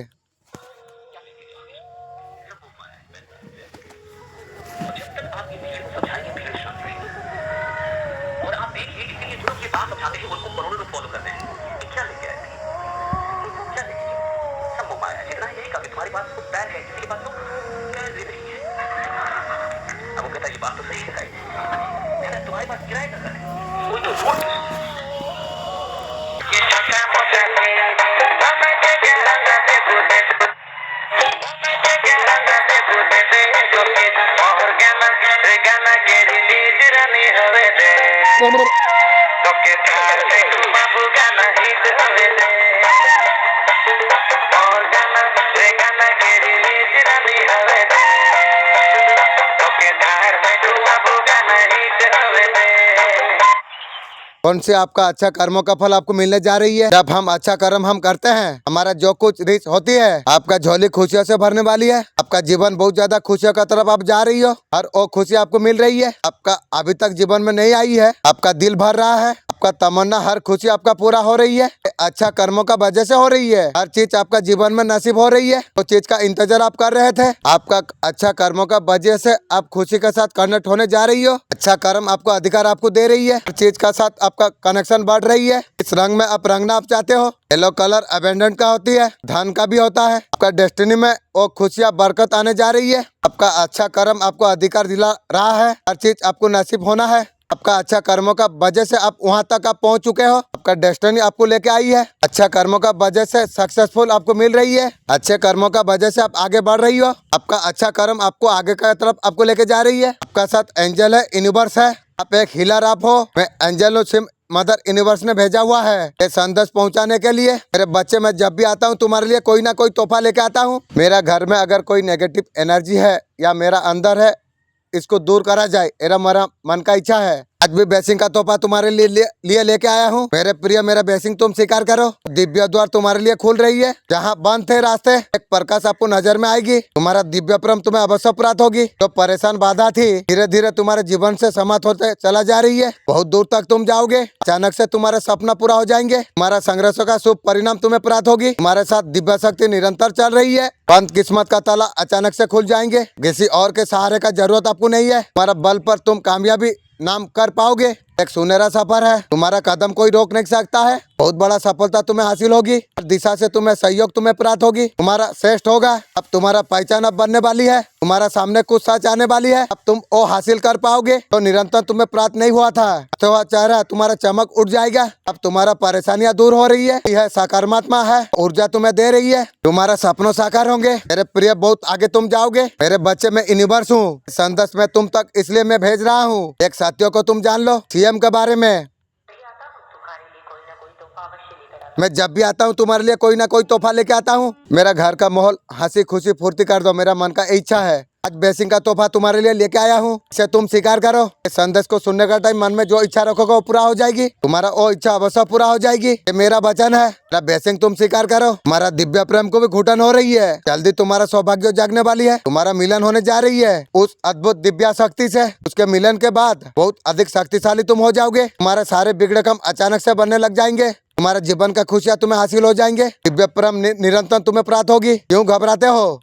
तुम्हारी बात को पैर है, किसी के पास तो पैर भी नहीं है। अब वो कहता है ये बात तो सही है, कहता है तुम्हारे पास किराए का घर है, कोई तो छोड़। कौन सी आपका अच्छा कर्मों का फल आपको मिलने जा रही है। जब हम अच्छा कर्म हम करते हैं, हमारा जो कुछ रीच होती है, आपका झोली खुशियों से भरने वाली है। आपका जीवन बहुत ज्यादा खुशियों का तरफ आप जा रही हो। हर वो खुशी आपको मिल रही है। आपका अभी तक जीवन में नहीं आई है, आपका दिल भर रहा है। आपका तमन्ना हर खुशी आपका पूरा हो रही है। अच्छा कर्मों का वजह से हो रही है। हर चीज आपका जीवन में नसीब हो रही है। तो चीज का इंतजार आप कर रहे थे, आपका अच्छा कर्मों का वजह से आप खुशी के साथ कनेक्ट होने जा रही हो। अच्छा कर्म आपको अधिकार आपको दे रही है। हर चीज का साथ आपका कनेक्शन बढ़ रही है। इस रंग में आप रंगना आप चाहते हो। येलो कलर अबेंडेंट का होती है, धन का भी होता है। आपका डेस्टिनी में वो खुशियाँ बरकत आने जा रही है। आपका अच्छा कर्म आपको अधिकार दिला रहा है। हर चीज आपको नसीब होना है। आपका अच्छा कर्मों का वजह से आप वहां तक आप पहुंच चुके हो। आपका डेस्टिनी आपको लेके आई है। अच्छा कर्मों का वजह से सक्सेसफुल आपको मिल रही है। अच्छे कर्मों का वजह से आप आगे बढ़ रही हो। आपका अच्छा कर्म आपको आगे का तरफ आपको लेके जा रही है। आपका साथ एंजल है, यूनिवर्स है। आप एक हीलर आप हो। मैं एंजल सिम मदर यूनिवर्स ने भेजा हुआ है ये संदेश पहुंचाने के लिए। मेरे बच्चे, मैं जब भी आता हूं तुम्हारे लिए कोई ना कोई तोहफा लेके आता हूं। मेरा घर में अगर कोई नेगेटिव एनर्जी है या मेरा अंदर है, इसको दूर करा जाए, मेरा मन का इच्छा है। आज भी ब्लेसिंग का तोहफा तुम्हारे लिए लेके आया हूँ। मेरे प्रिय, मेरा ब्लेसिंग तुम स्वीकार करो। दिव्य द्वार तुम्हारे लिए खुल रही है। जहाँ बंद थे रास्ते, एक प्रकाश आपको नजर में आएगी। तुम्हारा दिव्य प्रेम तुम्हें अवश्य प्राप्त होगी। जो परेशान बाधा थी, धीरे धीरे तुम्हारे जीवन से समाप्त होते चला जा रही है। बहुत दूर तक तुम जाओगे। अचानक से तुम्हारे सपना पूरा हो जाएंगे। तुम्हारा संघर्षों का शुभ परिणाम तुम्हें प्राप्त होगी। तुम्हारे साथ दिव्य शक्ति निरंतर चल रही है। बंद किस्मत का ताला अचानक से खुल जाएंगे। किसी और के सहारे का जरूरत आपको नहीं है। तुम्हारा बल पर तुम कामयाबी नाम कर पाओगे। एक सुनहरा सफर है, तुम्हारा कदम कोई रोक नहीं सकता है। बहुत बड़ा सफलता तुम्हें हासिल होगी। हर दिशा से तुम्हें सहयोग तुम्हें प्राप्त होगी। तुम्हारा श्रेष्ठ होगा। अब तुम्हारा पहचान अब बनने वाली है। तुम्हारा सामने कुछ सच आने वाली है। अब तुम वो हासिल कर पाओगे तो निरंतर तुम्हें प्राप्त नहीं हुआ था। तो चेहरा तुम्हारा चमक उठ जाएगा। अब तुम्हारा परेशानियां दूर हो रही है। यह सकारात्मक है, ऊर्जा तुम्हें दे रही है। तुम्हारा सपनों साकार होंगे। मेरे प्रिय, बहुत आगे तुम जाओगे। मेरे बच्चे, मैं यूनिवर्स हूँ। संदेश में तुम तक इसलिए मैं भेज रहा हूँ। एक साथियों को तुम जान लो सीएम के बारे में। मैं जब भी आता हूँ तुम्हारे लिए कोई ना कोई तोहफा लेके आता हूँ। मेरा घर का माहौल हंसी खुशी फुर्ती कर दो, मेरा मन का इच्छा है। आज ब्लेसिंग का तोहफा तुम्हारे लिए लेके आया हूँ, इसे तुम स्वीकार करो। इस संदेश को सुनने का टाइम मन में जो इच्छा रखोगे वो पूरा हो जाएगी। तुम्हारा वो इच्छा अवश्य पूरा हो जाएगी। ये मेरा वचन है। मेरा ब्लेसिंग तुम स्वीकार करो। तुम्हारा दिव्य प्रेम को भी घुटन हो रही है। जल्दी तुम्हारा सौभाग्य जागने वाली है। तुम्हारा मिलन होने जा रही है उस अद्भुत दिव्या शक्ति से। उसके मिलन के बाद बहुत अधिक शक्तिशाली तुम हो जाओगे। तुम्हारे सारे बिगड़े काम अचानक से बनने लग जाएंगे। तुम्हारा जीवन का खुशियाँ तुम्हें हासिल हो जाएंगे। दिव्य प्रेम निरंतर तुम्हें प्राप्त होगी। क्यों घबराते हो?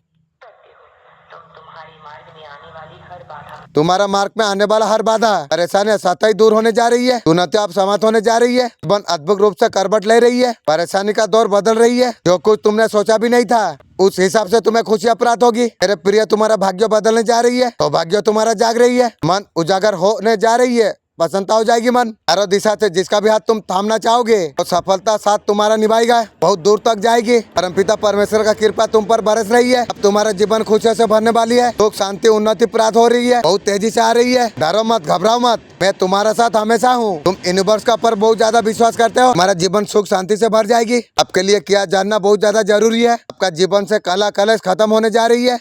तुम्हारा मार्ग में आने वाला हर बाधा परेशानी सतही दूर होने जा रही है। चुनौतियां आप समाप्त होने जा रही है। जीवन अद्भुत रूप से करवट ले रही है। परेशानी का दौर बदल रही है। जो कुछ तुमने सोचा भी नहीं था उस हिसाब से तुम्हें खुशियां प्राप्त होगी। मेरे प्रिय, तुम्हारा भाग्य बदलने जा रही है। तो भाग्य तुम्हारा जाग रही है। मन उजागर होने जा रही है। प्रसन्नता हो जाएगी। मन चारों दिशा से जिसका भी हाथ तुम थामना चाहोगे तो सफलता साथ तुम्हारा निभाएगा। बहुत दूर तक जाएगी। परमपिता परमेश्वर का कृपा तुम पर बरस रही है। अब तुम्हारा जीवन खुशियों से भरने वाली है। सुख शांति उन्नति प्राप्त हो रही है। बहुत तेजी से आ रही है। डरो मत, घबराओ मत, मैं तुम्हारा साथ हमेशा हूँ। तुम यूनिवर्स का पर बहुत ज्यादा विश्वास करते हो। हमारा जीवन सुख शांति से भर जाएगी। आपके लिए क्या जानना बहुत ज्यादा जरूरी है। आपका जीवन से कला कलेश खत्म होने जा रही है।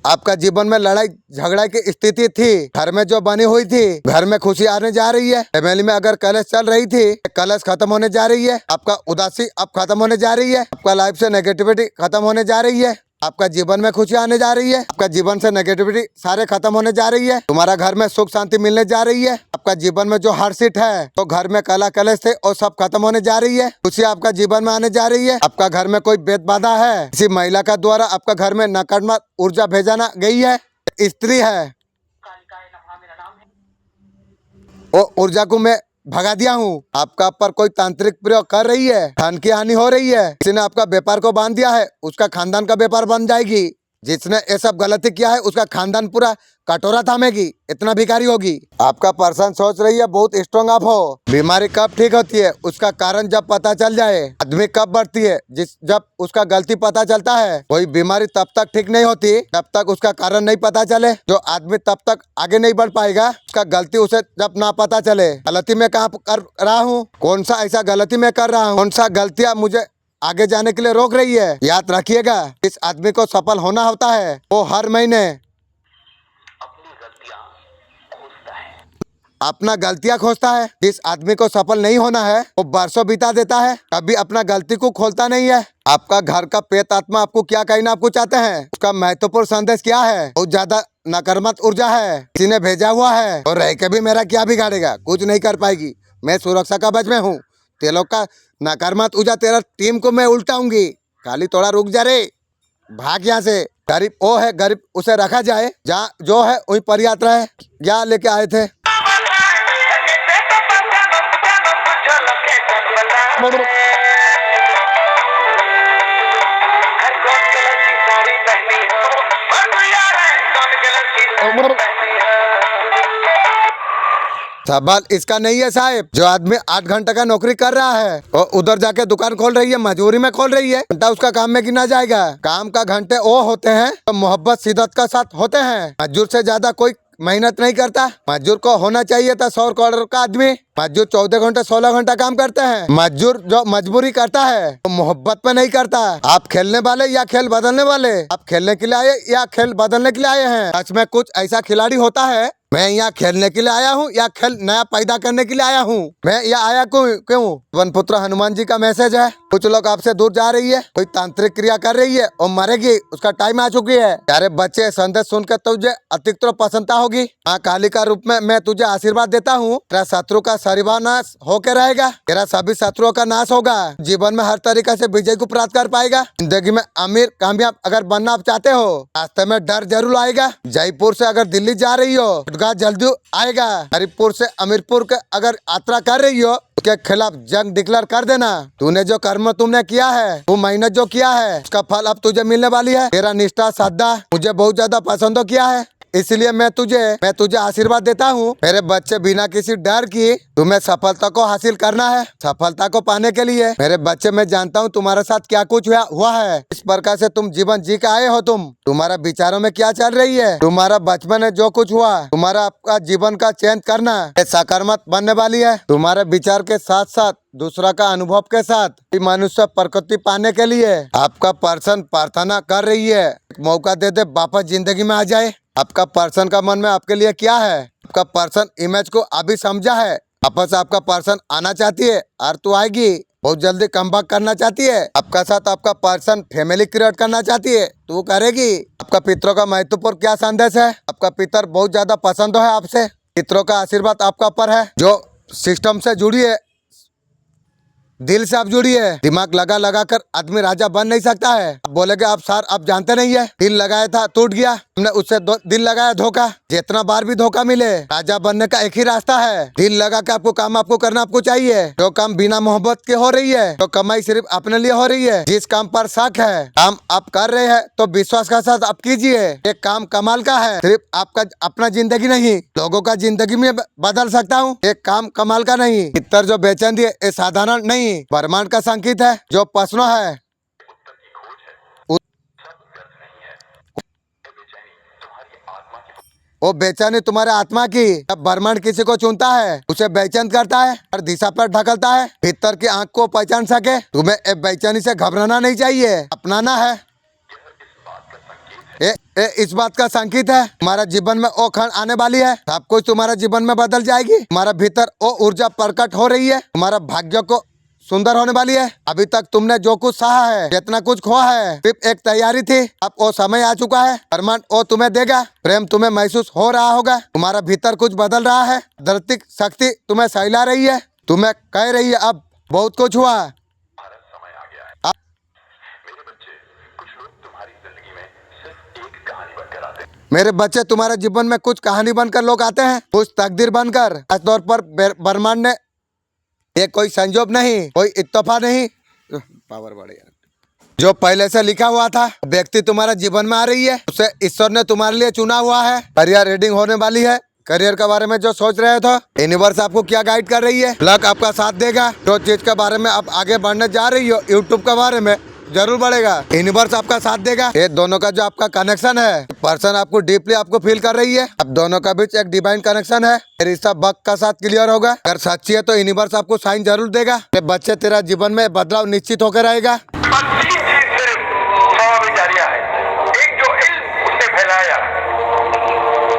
आपका जीवन में लड़ाई झगड़ा की स्थिति थी, घर में जो बनी हुई थी, घर में खुशी आने जा रही है। फैमिली में अगर कलेश चल रही थी, कलेश खत्म होने जा रही है। आपका उदासी अब खत्म होने जा रही है। आपका लाइफ से नेगेटिविटी खत्म होने जा रही है। आपका जीवन में खुशी आने जा रही है। आपका जीवन से नेगेटिविटी सारे खत्म होने जा रही है। तुम्हारा घर में सुख शांति मिलने जा रही है। आपका जीवन में जो हर्षित है तो घर में कला कलेश थे और सब खत्म होने जा रही है। खुशी आपका जीवन में आने जा रही है। आपका घर में कोई भेद बाधा है, किसी महिला का द्वारा आपका घर में नकारात्मक ऊर्जा भेजना गई है, स्त्री है, वो ऊर्जा को मैं भगा दिया हूँ। आपका पर कोई तांत्रिक प्रयोग कर रही है, धन की हानि हो रही है। किसी ने आपका व्यापार को बांध दिया है, उसका खानदान का व्यापार बन जाएगी। जिसने ये सब गलती किया है उसका खानदान पूरा कटोरा थामेगी, इतना भिखारी होगी। आपका पर्सन सोच रही है बहुत स्ट्रॉन्ग आप हो। बीमारी कब ठीक होती है उसका कारण जब पता चल जाए। आदमी कब बढ़ती है जब उसका गलती पता चलता है। कोई बीमारी तब तक ठीक नहीं होती जब तक उसका कारण नहीं पता चले। जो आदमी तब तक आगे नहीं बढ़ पाएगा उसका गलती उसे जब ना पता चले। गलती मैं कहाँ कर रहा हूँ, कौन सा ऐसा गलती मैं कर रहा हूँ, कौन सा गलतियाँ मुझे आगे जाने के लिए रोक रही है। याद रखिएगा, इस आदमी को सफल होना होता है वो हर महीने अपना गलतियां खोजता है। जिस आदमी को सफल नहीं होना है वो बरसों बिता देता है, कभी अपना गलती को खोलता नहीं है। आपका घर का प्रेत आत्मा आपको क्या कहना आपको चाहते हैं, उसका महत्वपूर्ण संदेश क्या है। बहुत ज्यादा नकारात्मक ऊर्जा है, किसी ने भेजा हुआ है और रह के भी मेरा क्या बिगाड़ेगा, कुछ नहीं कर पाएगी। मैं सुरक्षा कवच में हूँ। ते लोग का नकार मत उजा, तेरा टीम को मैं उल्टाऊंगी। खाली थोड़ा रुक जा रे, भाग यहाँ से। गरीब वो है, गरीब उसे रखा जाए, जहाँ जो है वही पदयात्रा है। क्या लेके आए थे? सवाल इसका नहीं है साहब। जो आदमी 8 घंटे का नौकरी कर रहा है और उधर जाके दुकान खोल रही है, मजदूरी में खोल रही है, घंटा उसका काम में गिना जाएगा। काम का घंटे वो होते हैं तो मोहब्बत शिद्दत का साथ होते हैं। मजदूर से ज्यादा कोई मेहनत नहीं करता। मजदूर को होना चाहिए था 100 करोड़ का आदमी। मजदूर 14 घंटे 16 घंटा काम करते हैं। मजदूर जो मजबूरी करता है तो मोहब्बत पे नहीं करता। आप खेलने वाले या खेल बदलने वाले? आप खेलने के लिए आए या खेल बदलने के लिए आए हैं? सच में कुछ ऐसा खिलाड़ी होता है, मैं यहाँ खेलने के लिए आया हूँ या खेल नया पैदा करने के लिए आया हूँ? मैं यहाँ आया क्यों? वन पुत्र हनुमान जी का मैसेज है। कुछ लोग आपसे दूर जा रही है, कोई तांत्रिक क्रिया कर रही है और मरेगी, उसका टाइम आ चुकी है। प्यारे बच्चे, संदेश सुनकर तुझे अतिरिक्त प्रसन्नता होगी। माँ काली का रूप में मैं तुझे आशीर्वाद देता हूँ। तेरा शत्रु का सर्वनाश होके रहेगा। तेरा सभी शत्रुओं का नाश होगा। जीवन में हर तरीके से विजय को प्राप्त कर पाएगा। जिंदगी में अमीर कामयाब अगर बनना आप चाहते हो, रास्ते में डर जरूर आएगा। जयपुर से अगर दिल्ली जा रही हो, जल्दी आएगा। हरिपुर से अमीरपुर के अगर यात्रा कर रही हो, उसके खिलाफ जंग डिक्लेयर कर देना। तूने जो कर्म तुमने किया है, वो मेहनत जो किया है, उसका फल अब तुझे मिलने वाली है। तेरा निष्ठा श्रद्धा मुझे बहुत ज्यादा पसंद किया है, इसलिए मैं तुझे आशीर्वाद देता हूँ। मेरे बच्चे, बिना किसी डर की तुम्हें सफलता को हासिल करना है। सफलता को पाने के लिए मेरे बच्चे, मैं जानता हूँ तुम्हारे साथ क्या कुछ हुआ है। इस प्रकार से तुम जीवन जी के आए हो। तुम्हारा विचारों में क्या चल रही है? तुम्हारा बचपन में जो कुछ हुआ, तुम्हारा आपका जीवन का चयन करना सकारात्मक बनने वाली है। तुम्हारे विचार के साथ साथ दूसरा का अनुभव के साथ मनुष्य प्रकृति पाने के लिए आपका पर्सन प्रार्थना कर रही है। मौका दे दे, वापस जिंदगी में आ जाए। आपका पर्सन का मन में आपके लिए क्या है? आपका पर्सन इमेज को अभी समझा है। वापस आपका पर्सन आना चाहती है और तू आएगी। बहुत जल्दी कमबैक करना चाहती है। आपका साथ आपका पर्सन फैमिली क्रिएट करना चाहती है, तू करेगी। आपका पितरों का महत्वपूर्ण क्या संदेश है? आपका पितर बहुत ज्यादा पसंद है आपसे। पितरों का आशीर्वाद आपका ऊपर है। जो सिस्टम से जुड़ी है, दिल से आप जुड़िए। दिमाग लगा कर आदमी राजा बन नहीं सकता है। आप बोलेगे आप सर आप जानते नहीं है, दिल लगाया था टूट गया, हमने उससे दिल लगाया धोखा। जितना बार भी धोखा मिले, राजा बनने का एक ही रास्ता है, दिल लगा के आपको काम आपको करना आपको चाहिए। जो काम बिना मोहब्बत के हो रही है, तो कमाई सिर्फ अपने लिए हो रही है। जिस काम पर शक है, काम आप कर रहे हैं तो विश्वास के साथ आप कीजिए। एक काम कमाल का है, सिर्फ आपका अपना जिंदगी नहीं, लोगों का जिंदगी में बदल सकता हूँ। एक काम कमाल का नहीं। इतर जो बेचैन दिए, ये साधारण नहीं, ब्रह्मांड का संकेत है। जो प्रश्न है वो बेचैनी तुम्हारे आत्मा की। जब ब्रह्मांड किसी को चुनता है, उसे बेचैन करता है और दिशा पर ढकलता है। भीतर की आंख को पहचान सके, तुम्हें बेचैनी से घबराना नहीं चाहिए, अपनाना है। इस बात का संकेत है तुम्हारा जीवन में वो क्षण आने वाली है, सब कुछ तुम्हारा जीवन में बदल जाएगी। तुम्हारा भीतर वो ऊर्जा प्रकट हो रही है, तुम्हारा भाग्य को सुंदर होने वाली है। अभी तक तुमने जो कुछ सहा है, जितना कुछ खोआ है, सिर्फ एक तैयारी थी। अब वो समय आ चुका है, ब्रह्मांड वो तुम्हें देगा। प्रेम तुम्हें महसूस हो रहा होगा, तुम्हारा भीतर कुछ बदल रहा है। आध्यात्मिक शक्ति तुम्हें सहला रही है, तुम्हें कह रही है अब बहुत कुछ हुआ। मेरे बच्चे, तुम्हारे जीवन में कुछ कहानी बनकर लोग आते हैं, कुछ तकदीर बनकर। खास तौर पर ब्रह्मांड ने, ये कोई संजोग नहीं, कोई इत्तेफा नहीं, पावर बढ़ गया। जो पहले से लिखा हुआ था, व्यक्ति तुम्हारे जीवन में आ रही है, उसे ईश्वर ने तुम्हारे लिए चुना हुआ है। करियर रीडिंग होने वाली है। करियर के बारे में जो सोच रहे थे, यूनिवर्स आपको क्या गाइड कर रही है? लक आपका साथ देगा। जो चीज के बारे में आप आगे बढ़ने जा रही हो, यूट्यूब के बारे में जरूर बढ़ेगा। यूनिवर्स आपका साथ देगा। ये दोनों का जो आपका कनेक्शन है, पर्सन आपको डीपली आपको फील कर रही है। अब दोनों का बीच एक डिवाइन कनेक्शन है। रिश्ता वक्त का साथ क्लियर होगा। अगर सच्ची है तो यूनिवर्स आपको साइन जरूर देगा। ये बच्चे, तेरा जीवन में बदलाव निश्चित होकर रहेगा। एक जो इल्म उसने फैलाया,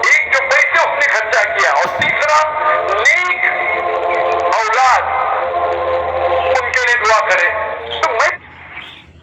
एक जो पैसे उसने खर्चा किया, और तीसरा नेक औलाद उनके लिए दुआ करे। तो मैं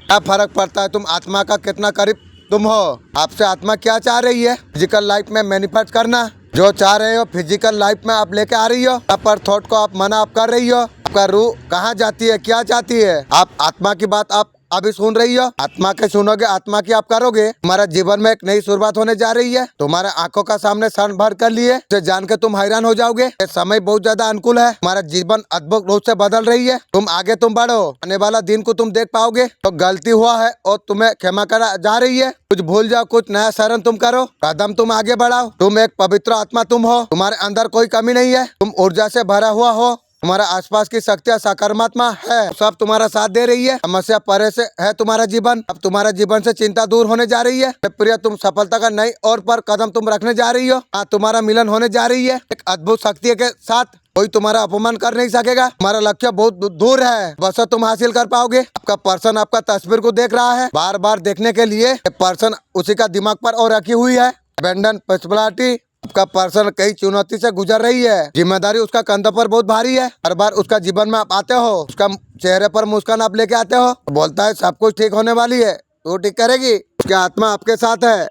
क्या फर्क पड़ता है तुम आत्मा का कितना करीब तुम हो? आपसे आत्मा क्या चाह रही है? फिजिकल लाइफ में मैनिफेस्ट करना, जो चाह रहे हो फिजिकल लाइफ में आप लेके आ रही हो, पर थॉट को आप मना आप कर रही हो। आपका रूह कहाँ जाती है, क्या चाहती है? आप आत्मा की बात आप अभी सुन रही हो, आत्मा के सुनोगे, आत्मा की आप करोगे। तुम्हारा जीवन में एक नई शुरुआत होने जा रही है। तुम्हारे आंखों का सामने क्षण भर कर लिए, उसे जान के तुम हैरान हो जाओगे। ये समय बहुत ज्यादा अनुकूल है, तुम्हारा जीवन अद्भुत रूप से बदल रही है। तुम आगे तुम बढ़ो, आने वाला दिन को तुम देख पाओगे। तो गलती हुआ है और तुम्हें क्षमा करा जा रही है। कुछ भूल जाओ, कुछ नया शरण तुम करो, कदम तुम आगे बढ़ाओ। तुम एक पवित्र आत्मा तुम हो, तुम्हारे अंदर कोई कमी नहीं है। तुम ऊर्जा से भरा हुआ हो, तुम्हारा आसपास की शक्तियाँ सकारात्मक है, सब तुम्हारा साथ दे रही है। समस्या परे से है तुम्हारा जीवन, अब तुम्हारा जीवन से चिंता दूर होने जा रही है। प्रिय, तुम सफलता का नई और पर कदम तुम रखने जा रही हो। तुम्हारा मिलन होने जा रही है एक अद्भुत शक्ति के साथ। कोई तुम्हारा अपमान कर नहीं सकेगा। तुम्हारा लक्ष्य बहुत दूर है, बस तुम हासिल कर पाओगे। आपका पर्सन आपका तस्वीर को देख रहा है, बार बार देखने के लिए। पर्सन उसी का दिमाग पर और रखी हुई है। अबेंडन पर्सनालिटी, आपका पर्सन कई चुनौती से गुजर रही है। जिम्मेदारी उसका कंधों पर बहुत भारी है। हर बार उसका जीवन में आप आते हो, उसका चेहरे पर मुस्कान आप लेके आते हो, बोलता है सब कुछ ठीक होने वाली है, तो ठीक करेगी। उसकी आत्मा आपके साथ है।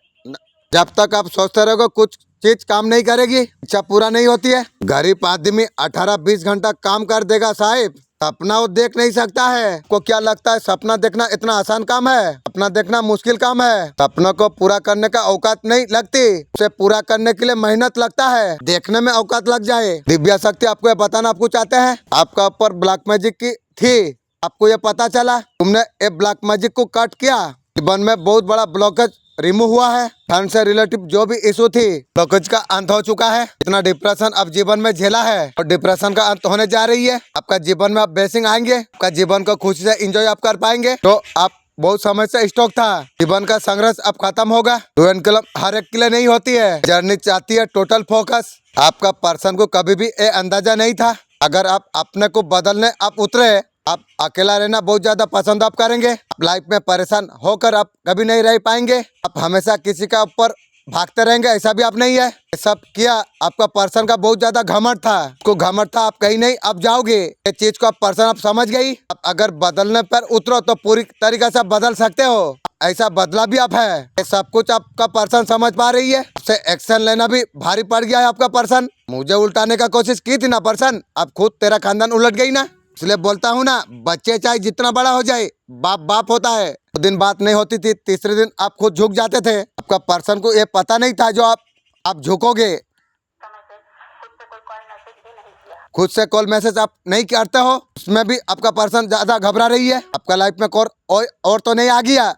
जब तक आप सोचते रहोगे कुछ चीज काम नहीं करेगी, इच्छा पूरा नहीं होती है। गरीब आदमी 18-20 घंटा काम कर देगा साहिब, सपना वो देख नहीं सकता है। को क्या लगता है सपना देखना इतना आसान काम है? सपना देखना मुश्किल काम है। सपनों को पूरा करने का औकात नहीं लगती, उसे पूरा करने के लिए मेहनत लगता है। देखने में औकात लग जाए। दिव्य शक्ति आपको ये बताना आपको चाहते हैं, आपका ऊपर ब्लैक मैजिक की थी, आपको ये पता चला, तुमने ये ब्लैक मैजिक को कट किया। जीवन में बहुत बड़ा ब्लॉकेज रिमूव हुआ है। धन से रिलेटिव जो भी इशू थी, ब्लॉकेज का अंत हो चुका है। इतना डिप्रेशन अब जीवन में झेला है और डिप्रेशन का अंत होने जा रही है। आपका जीवन में आप ब्लेसिंग आएंगे, आपका जीवन को खुशी से एंजॉय आप कर पाएंगे। तो आप बहुत समय से स्टॉक था, जीवन का संघर्ष अब खत्म होगा। डुएन क्लब हर एक के लिए नहीं होती है। जर्नी चाहती है टोटल फोकस। आपका पर्सन को कभी भी ये अंदाजा नहीं था। अगर आप अपने को बदलने आप उतरे, आप अकेला रहना बहुत ज्यादा पसंद आप करेंगे। आप लाइफ में परेशान होकर आप कभी नहीं रह पाएंगे। आप हमेशा किसी का ऊपर भागते रहेंगे, ऐसा भी आप नहीं है। ये सब किया आपका पर्सन का बहुत ज्यादा घमंड था। को घमंड था, आप कहीं नहीं अब जाओगे। ये चीज को आप पर्सन आप समझ गई। आप अगर बदलने पर उतरो तो पूरी तरीके से बदल सकते हो, ऐसा बदला भी आप है। ये सब कुछ आपका पर्सन समझ पा रही है। आपसे एक्शन लेना भी भारी पड़ गया है आपका पर्सन। मुझे उल्टाने का कोशिश की थी ना पर्सन, अब खुद तेरा खानदान उलट गई ना। इसलिए बोलता हूँ ना, बच्चे चाहे जितना बड़ा हो जाए, बाप बाप होता है। तो दिन बात नहीं होती थी, तीसरे दिन आप खुद झुक जाते थे। आपका पर्सन को ये पता नहीं था जो आप झुकोगे। खुद से कॉल मैसेज आप नहीं करते हो, उसमें भी आपका पर्सन ज्यादा घबरा रही है। आपका लाइफ में और तो नहीं आ गया,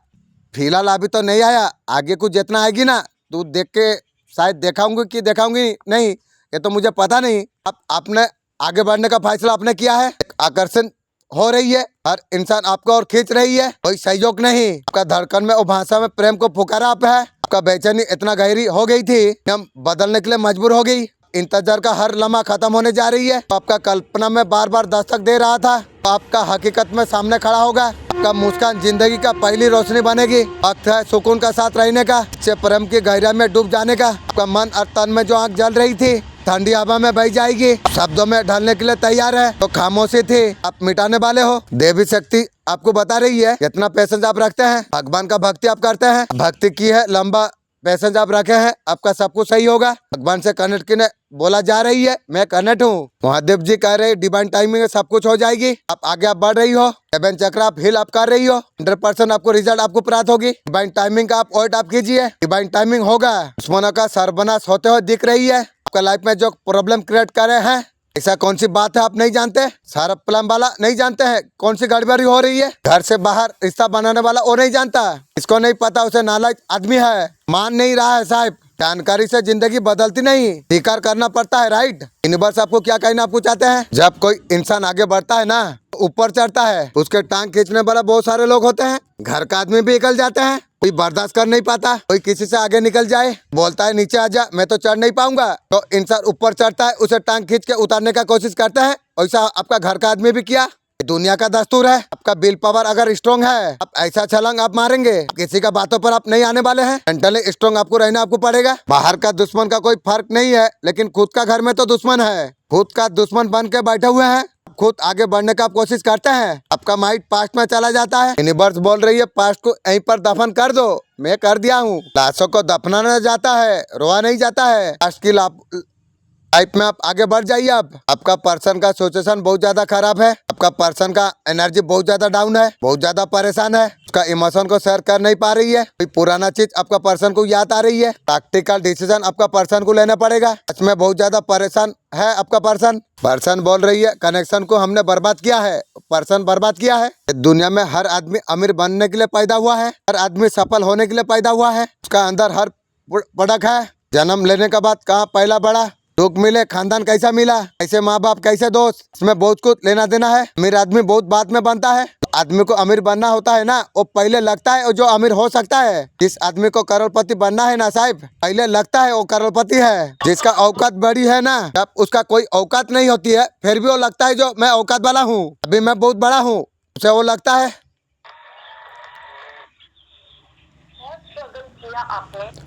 फिलहाल अभी तो नहीं आया। आगे कुछ जितना आएगी ना, तू देख के शायद दिखाऊंगी कि दिखाऊंगी नहीं, ये तो मुझे पता नहीं। आपने आगे बढ़ने का फैसला आपने किया है। आकर्षण हो रही है, हर इंसान आपको और खींच रही है, कोई सहयोग नहीं। आपका धड़कन में और भाषा में प्रेम को पुकारा आप है। आपका बेचैनी इतना गहरी हो गई थी, हम बदलने के लिए मजबूर हो गई। इंतजार का हर लम्हा खत्म होने जा रही है। आपका कल्पना में बार बार दस्तक दे रहा था, आपका हकीकत में सामने खड़ा होगा। आपका मुस्कान जिंदगी का पहली रोशनी बनेगी। वक्त है सुकून का साथ रहने का, से प्रेम की गहराई में डूब जाने का। आपका मन और तन में जो आग जल रही थी, ठंडी हवा में बह जाएगी। शब्दों में ढलने के लिए तैयार है, तो खामोशी थी आप मिटाने वाले हो। देवी शक्ति आपको बता रही है, कितना पैसेंस आप रखते हैं, भगवान का भक्ति आप करते हैं, भक्ति की है, लंबा पैसेंस आप रखे हैं, आपका सब कुछ सही होगा। भगवान से कनेक्ट की बोला जा रही है, मैं कनेक्ट हूँ। महादेव जी कह रहे हैं डिवाइन टाइमिंग में सब कुछ हो जाएगी। आप आगे आप बढ़ रही हो, 7 चक्र आप हिल आप कर रही हो, 100% आपको रिजल्ट आपको प्राप्त होगी। डिवाइन टाइमिंग का आप वेट आप कीजिए, डिवाइन टाइमिंग होगा। दुश्मनों का सर्वनाश होते हुए दिख रही है। आपका लाइफ में जो प्रॉब्लम क्रिएट कर रहे हैं, ऐसा कौन सी बात है आप नहीं जानते? सारा प्लान वाला नहीं जानते हैं कौन सी गड़बड़ी हो रही है? घर से बाहर रिश्ता बनाने वाला वो नहीं जानता, इसको नहीं पता उसे नालायक आदमी है। मान नहीं रहा है साहब, जानकारी से जिंदगी बदलती नहीं, स्वीकार करना पड़ता है। राइट, यूनिवर्स आपको क्या कहना आपको चाहते हैं? जब कोई इंसान आगे बढ़ता है ना, ऊपर चढ़ता है, उसके टांग खींचने वाला बहुत सारे लोग होते हैं। घर का आदमी भी निकल जाते हैं, कोई बर्दाश्त कर नहीं पाता, कोई किसी से आगे निकल जाए, बोलता है नीचे आजा, मैं तो चढ़ नहीं पाऊंगा। तो इंसान ऊपर चढ़ता है, उसे टांग खींच के उतारने का कोशिश करता है। वैसा आपका घर का आदमी भी किया, दुनिया का दस्तूर है। आपका विल पावर अगर स्ट्रॉन्ग है, आप ऐसा छलांग आप मारेंगे, किसी का बातों पर आप नहीं आने वाले हैं। मेंटली स्ट्रॉन्ग आपको रहना आपको पड़ेगा। बाहर का दुश्मन का कोई फर्क नहीं है, लेकिन खुद का घर में तो दुश्मन है। खुद का दुश्मन बन के बैठे हुए हैं, खुद आगे बढ़ने का आप कोशिश करते हैं, आपका माइंड पास्ट में चला जाता है। यूनिवर्स बोल रही है पास्ट को यहीं पर दफन कर दो, मैं कर दिया हूँ। लाशों को दफनाना जाता है, रोआ नहीं जाता है। पास्ट की लाइफ में आप आगे बढ़ जाइए। अब आपका पर्सन का सिचुएशन बहुत ज्यादा खराब है, आपका पर्सन का एनर्जी बहुत ज्यादा डाउन है, बहुत ज्यादा परेशान है, उसका इमोशन को शेयर कर नहीं पा रही है, कोई पुराना चीज आपका पर्सन को याद आ रही है। प्रैक्टिकल डिसीजन आपका पर्सन को लेना पड़ेगा। इसमें बहुत ज्यादा परेशान है आपका पर्सन बोल रही है कनेक्शन को हमने बर्बाद किया है, पर्सन बर्बाद किया है। दुनिया में हर आदमी अमीर बनने के लिए पैदा हुआ है, हर आदमी सफल होने के लिए पैदा हुआ है। उसका अंदर हर प्रोडक्ट है। जन्म लेने के बाद कहाँ पहला बड़ा दुख मिले, खानदान कैसा मिला, कैसे माँ बाप, कैसे दोस्त, इसमें बहुत कुछ लेना देना है। अमीर आदमी बहुत बाद में बनता है। आदमी को अमीर बनना होता है ना, वो पहले लगता है जो अमीर हो सकता है। जिस आदमी को करोड़पति बनना है ना साहब, पहले लगता है वो करोड़पति है। जिसका औकात बड़ी है ना, जब उसका कोई औकात नहीं होती है फिर भी वो लगता है जो मैं औकात वाला हूँ, अभी मैं बहुत बड़ा हूँ, उसे वो लगता है।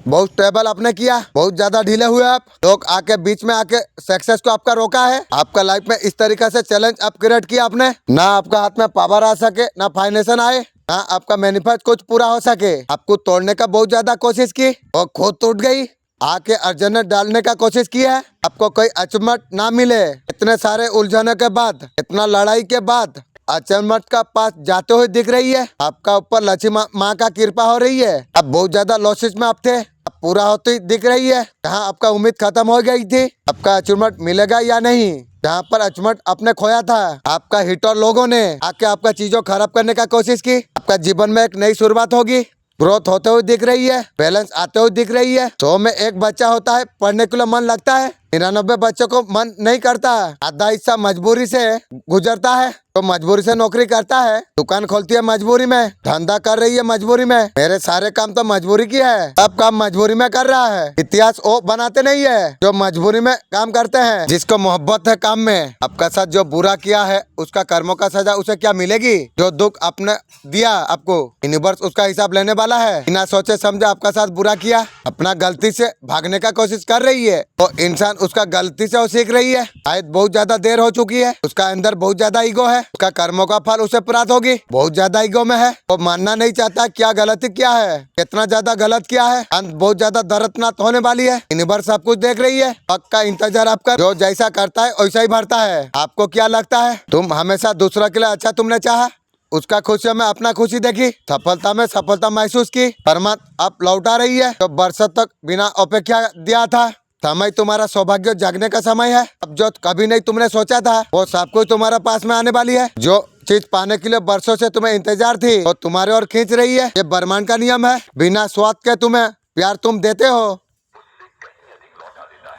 बहुत स्टेबल आपने किया, बहुत ज्यादा ढीले हुए आप। लोग आके बीच में आके सक्सेस को आपका रोका है। आपका लाइफ में इस तरीके से चैलेंज आप क्रिएट किया आपने, ना आपका हाथ में पावर आ सके, ना फाइनेंशियल आए, ना आपका मैनिफेस्ट कुछ पूरा हो सके। आपको तोड़ने का बहुत ज्यादा कोशिश की और खुद टूट गई। आके अर्जन डालने का कोशिश की है, आपको कोई अचीवमेंट ना मिले। इतने सारे उलझनों के बाद, इतना लड़ाई के बाद अचीवमेंट का पास जाते हुए दिख रही है। आपका ऊपर लक्ष्मी माँ का कृपा हो रही है। अब बहुत ज्यादा लॉसेस में आप थे, अब पूरा होती दिख रही है। जहाँ आपका उम्मीद खत्म हो गई थी, आपका अचीवमेंट मिलेगा या नहीं, जहाँ पर अचीवमेंट आपने खोया था, आपका हिटर लोगों ने आके आपका चीजों खराब करने का कोशिश की। आपका जीवन में एक नई शुरुआत होगी, ग्रोथ होते हुए दिख रही है, बैलेंस आते हुए दिख रही है। 100 में एक बच्चा होता है पढ़ने के लिए मन लगता है, 99 बच्चों को मन नहीं करता। आधा हिस्सा मजबूरी से गुजरता है, तो मजबूरी से नौकरी करता है, दुकान खोलती है मजबूरी में, धंधा कर रही है मजबूरी में। मेरे सारे काम तो मजबूरी की है, सब काम मजबूरी में कर रहा है। इतिहास वो बनाते नहीं है जो मजबूरी में काम करते हैं। जिसको मोहब्बत है काम में, आपका साथ जो बुरा किया है उसका कर्मों का सजा उसे क्या मिलेगी। जो दुख आपने दिया आपको, यूनिवर्स उसका हिसाब लेने वाला है। बिना सोचे समझे आपका साथ बुरा किया, अपना गलती से भागने का कोशिश कर रही है, तो इंसान उसका गलती से वो सीख रही है। शायद बहुत ज्यादा देर हो चुकी है, उसका अंदर बहुत ज्यादा ईगो है, उसका कर्मों का फल उसे प्राप्त होगी। बहुत ज्यादा ईगो में है, वो मानना नहीं चाहता क्या गलती क्या है, कितना ज्यादा गलत किया है। अंत बहुत ज्यादा दर्दनाक होने वाली है। यूनिवर्स सब कुछ देख रही है, पक्का इंतजार आप कर। जो जैसा करता है वैसा ही भरता है। आपको क्या लगता है, तुम हमेशा दूसरा के लिए अच्छा तुमने चाहा, उसका खुशियों में अपना खुशी देखी, सफलता में सफलता महसूस की। परमात्मा आप लौटा रही है तो बरसों तक बिना अपेक्षा दिया था। समय तुम्हारा सौभाग्य जागने का समय है। अब जो कभी नहीं तुमने सोचा था वो सब कुछ तुम्हारे पास में आने वाली है। जो चीज पाने के लिए बरसों से तुम्हें इंतजार थी वो तुम्हारे ओर खींच रही है। ये ब्रह्मांड का नियम है, बिना स्वाद के तुम्हें प्यार तुम देते हो,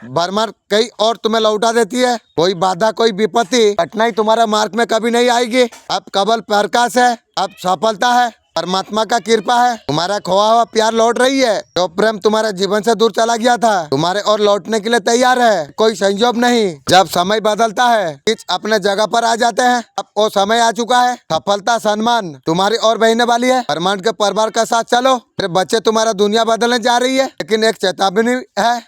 ब्रह्मांड कई और तुम्हें लौटा देती है। कोई बाधा, कोई विपत्ति, कठिनाई तुम्हारा मार्ग में कभी नहीं आएगी। अब केवल प्रकाश है, अब सफलता है, परमात्मा का कृपा है। तुम्हारा खोआ हुआ प्यार लौट रही है। जो प्रेम तुम्हारे जीवन से दूर चला गया था तुम्हारे और लौटने के लिए तैयार है। कोई संयोग नहीं, जब समय बदलता है किच अपने जगह पर आ जाते हैं। अब वो समय आ चुका है, सफलता सम्मान तुम्हारी और बहने वाली है। ब्रह्मांड के परिवार का साथ चलो, मेरे बच्चे तुम्हारा दुनिया बदलने जा रही है। लेकिन एक चेतावनी है,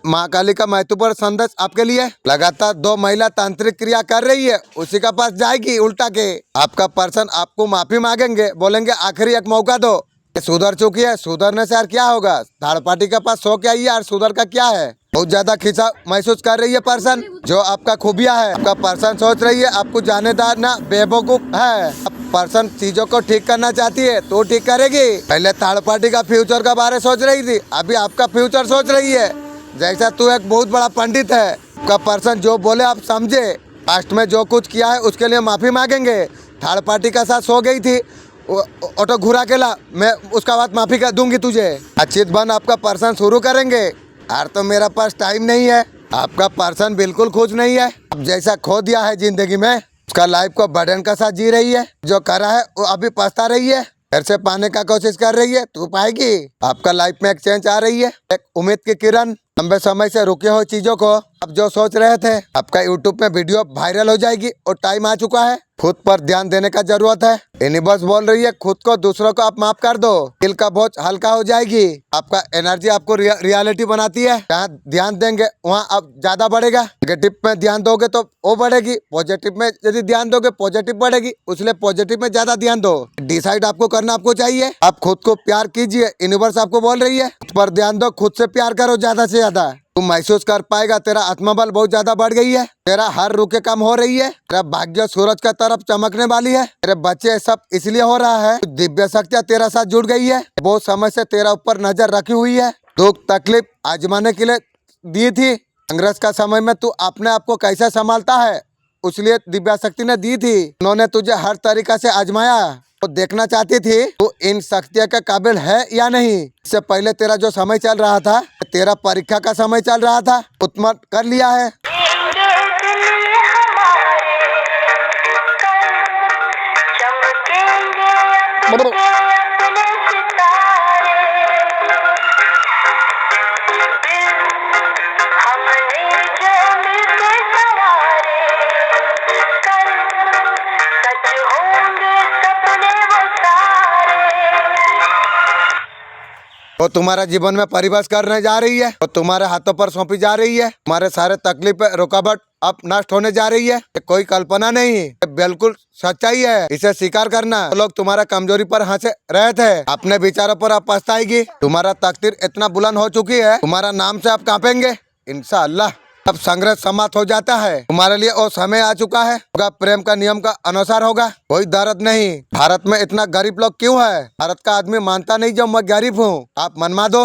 माँ काली का महत्वपूर्ण संदेश आपके लिए। लगातार 2 महिला तांत्रिक क्रिया कर रही है, उसी का पास जाएगी उल्टा के। आपका पर्सन आपको माफी मांगेंगे, बोलेंगे आखिरी एक मौका दो, ये सुधर चुकी है, सुधरने से यार क्या होगा। थर्ड पार्टी के पास सो क्या यार, सुधर का क्या है। बहुत ज्यादा खिंचा महसूस कर रही है पर्सन, जो आपका खूबिया है। आपका पर्सन सोच रही है आपको जानेदार ना बेवकूफ है। पर्सन चीजों को ठीक करना चाहती है तो ठीक करेगी। पहले थर्ड पार्टी का फ्यूचर का बारे सोच रही थी, अभी आपका फ्यूचर सोच रही है। जैसा तू एक बहुत बड़ा पंडित है, का पर्सन जो बोले आप समझे, पास्ट में जो कुछ किया है उसके लिए माफी मांगेंगे। थर्ड पार्टी का साथ सो गई थी, ऑटो घुरा के ला, मैं उसका बाद माफी कर दूंगी तुझे। अच्छी बन आपका पर्सन शुरू करेंगे। यार तो मेरा पास टाइम नहीं है, आपका पर्सन बिल्कुल खुश नहीं है। अब जैसा खो दिया है जिंदगी में, उसका लाइफ को बर्डन का साथ जी रही है। जो करा है वो अभी पछता रही है, घर से पाने का कोशिश कर रही है, तू पाएगी। आपका लाइफ में एक चेंज आ रही है, एक उम्मीद की किरण। लंबे समय से रुके हुए चीजों को आप जो सोच रहे थे, आपका यूट्यूब में वीडियो वायरल हो जाएगी और टाइम आ चुका है। खुद पर ध्यान देने का जरूरत है। यूनिवर्स बोल रही है खुद को, दूसरों को आप माफ कर दो, दिल का बोझ हल्का हो जाएगी। आपका एनर्जी आपको रियलिटी बनाती है। जहाँ ध्यान देंगे वहाँ आप ज्यादा बढ़ेगा। नेगेटिव में ध्यान दोगे तो वो बढ़ेगी, पॉजिटिव में यदि ध्यान दोगे पॉजिटिव बढ़ेगी, इसलिए पॉजिटिव में ज्यादा ध्यान दो। डिसाइड आपको करना आपको चाहिए। आप खुद को प्यार कीजिए, यूनिवर्स आपको बोल रही है खुद पर ध्यान दो, खुद से प्यार करो ज्यादा से ज्यादा। तू महसूस कर पाएगा तेरा आत्मबल बहुत ज्यादा बढ़ गई है, तेरा हर रुके काम हो रही है, तेरा भाग्य सूरज का तरफ चमकने वाली है। तेरे बच्चे सब इसलिए हो रहा है, दिव्य शक्तियाँ तेरा साथ जुड़ गई है। बहुत समय से तेरा ऊपर नजर रखी हुई है, दुख तकलीफ आजमाने के लिए दी थी। संघर्ष का समय में तू अपने आप को कैसे संभालता है, इसलिए दिव्या शक्ति ने दी थी। उन्होंने तुझे हर तरीका से आजमाया, वो देखना चाहती थी तू इन शक्तियों के काबिल है या नहीं। इससे पहले तेरा जो समय चल रहा था, तेरा परीक्षा का समय चल रहा था, उत्पन्न कर लिया है। वो तुम्हारा जीवन में परिवास करने जा रही है, वो तुम्हारे हाथों पर सौंपी जा रही है। तुम्हारे सारे तकलीफ रुकावट अब नष्ट होने जा रही है। ये कोई कल्पना नहीं, ये बिल्कुल सच्चाई है। इसे स्वीकार करना। तो लोग तुम्हारा कमजोरी पर हंसे रहे थे, अपने विचारों पर आप पछताएगी। तुम्हारा तकदीर इतना बुलंद हो चुकी है, तुम्हारा नाम से आप कांपेंगे इंशाअल्लाह। अब संघर्ष समाप्त हो जाता है। तुम्हारे लिए वो समय आ चुका है, प्रेम का नियम का अनुसार होगा, कोई दर्द नहीं। भारत में इतना गरीब लोग क्यों है? भारत का आदमी मानता नहीं जो मैं गरीब हूँ। आप मनवा दो,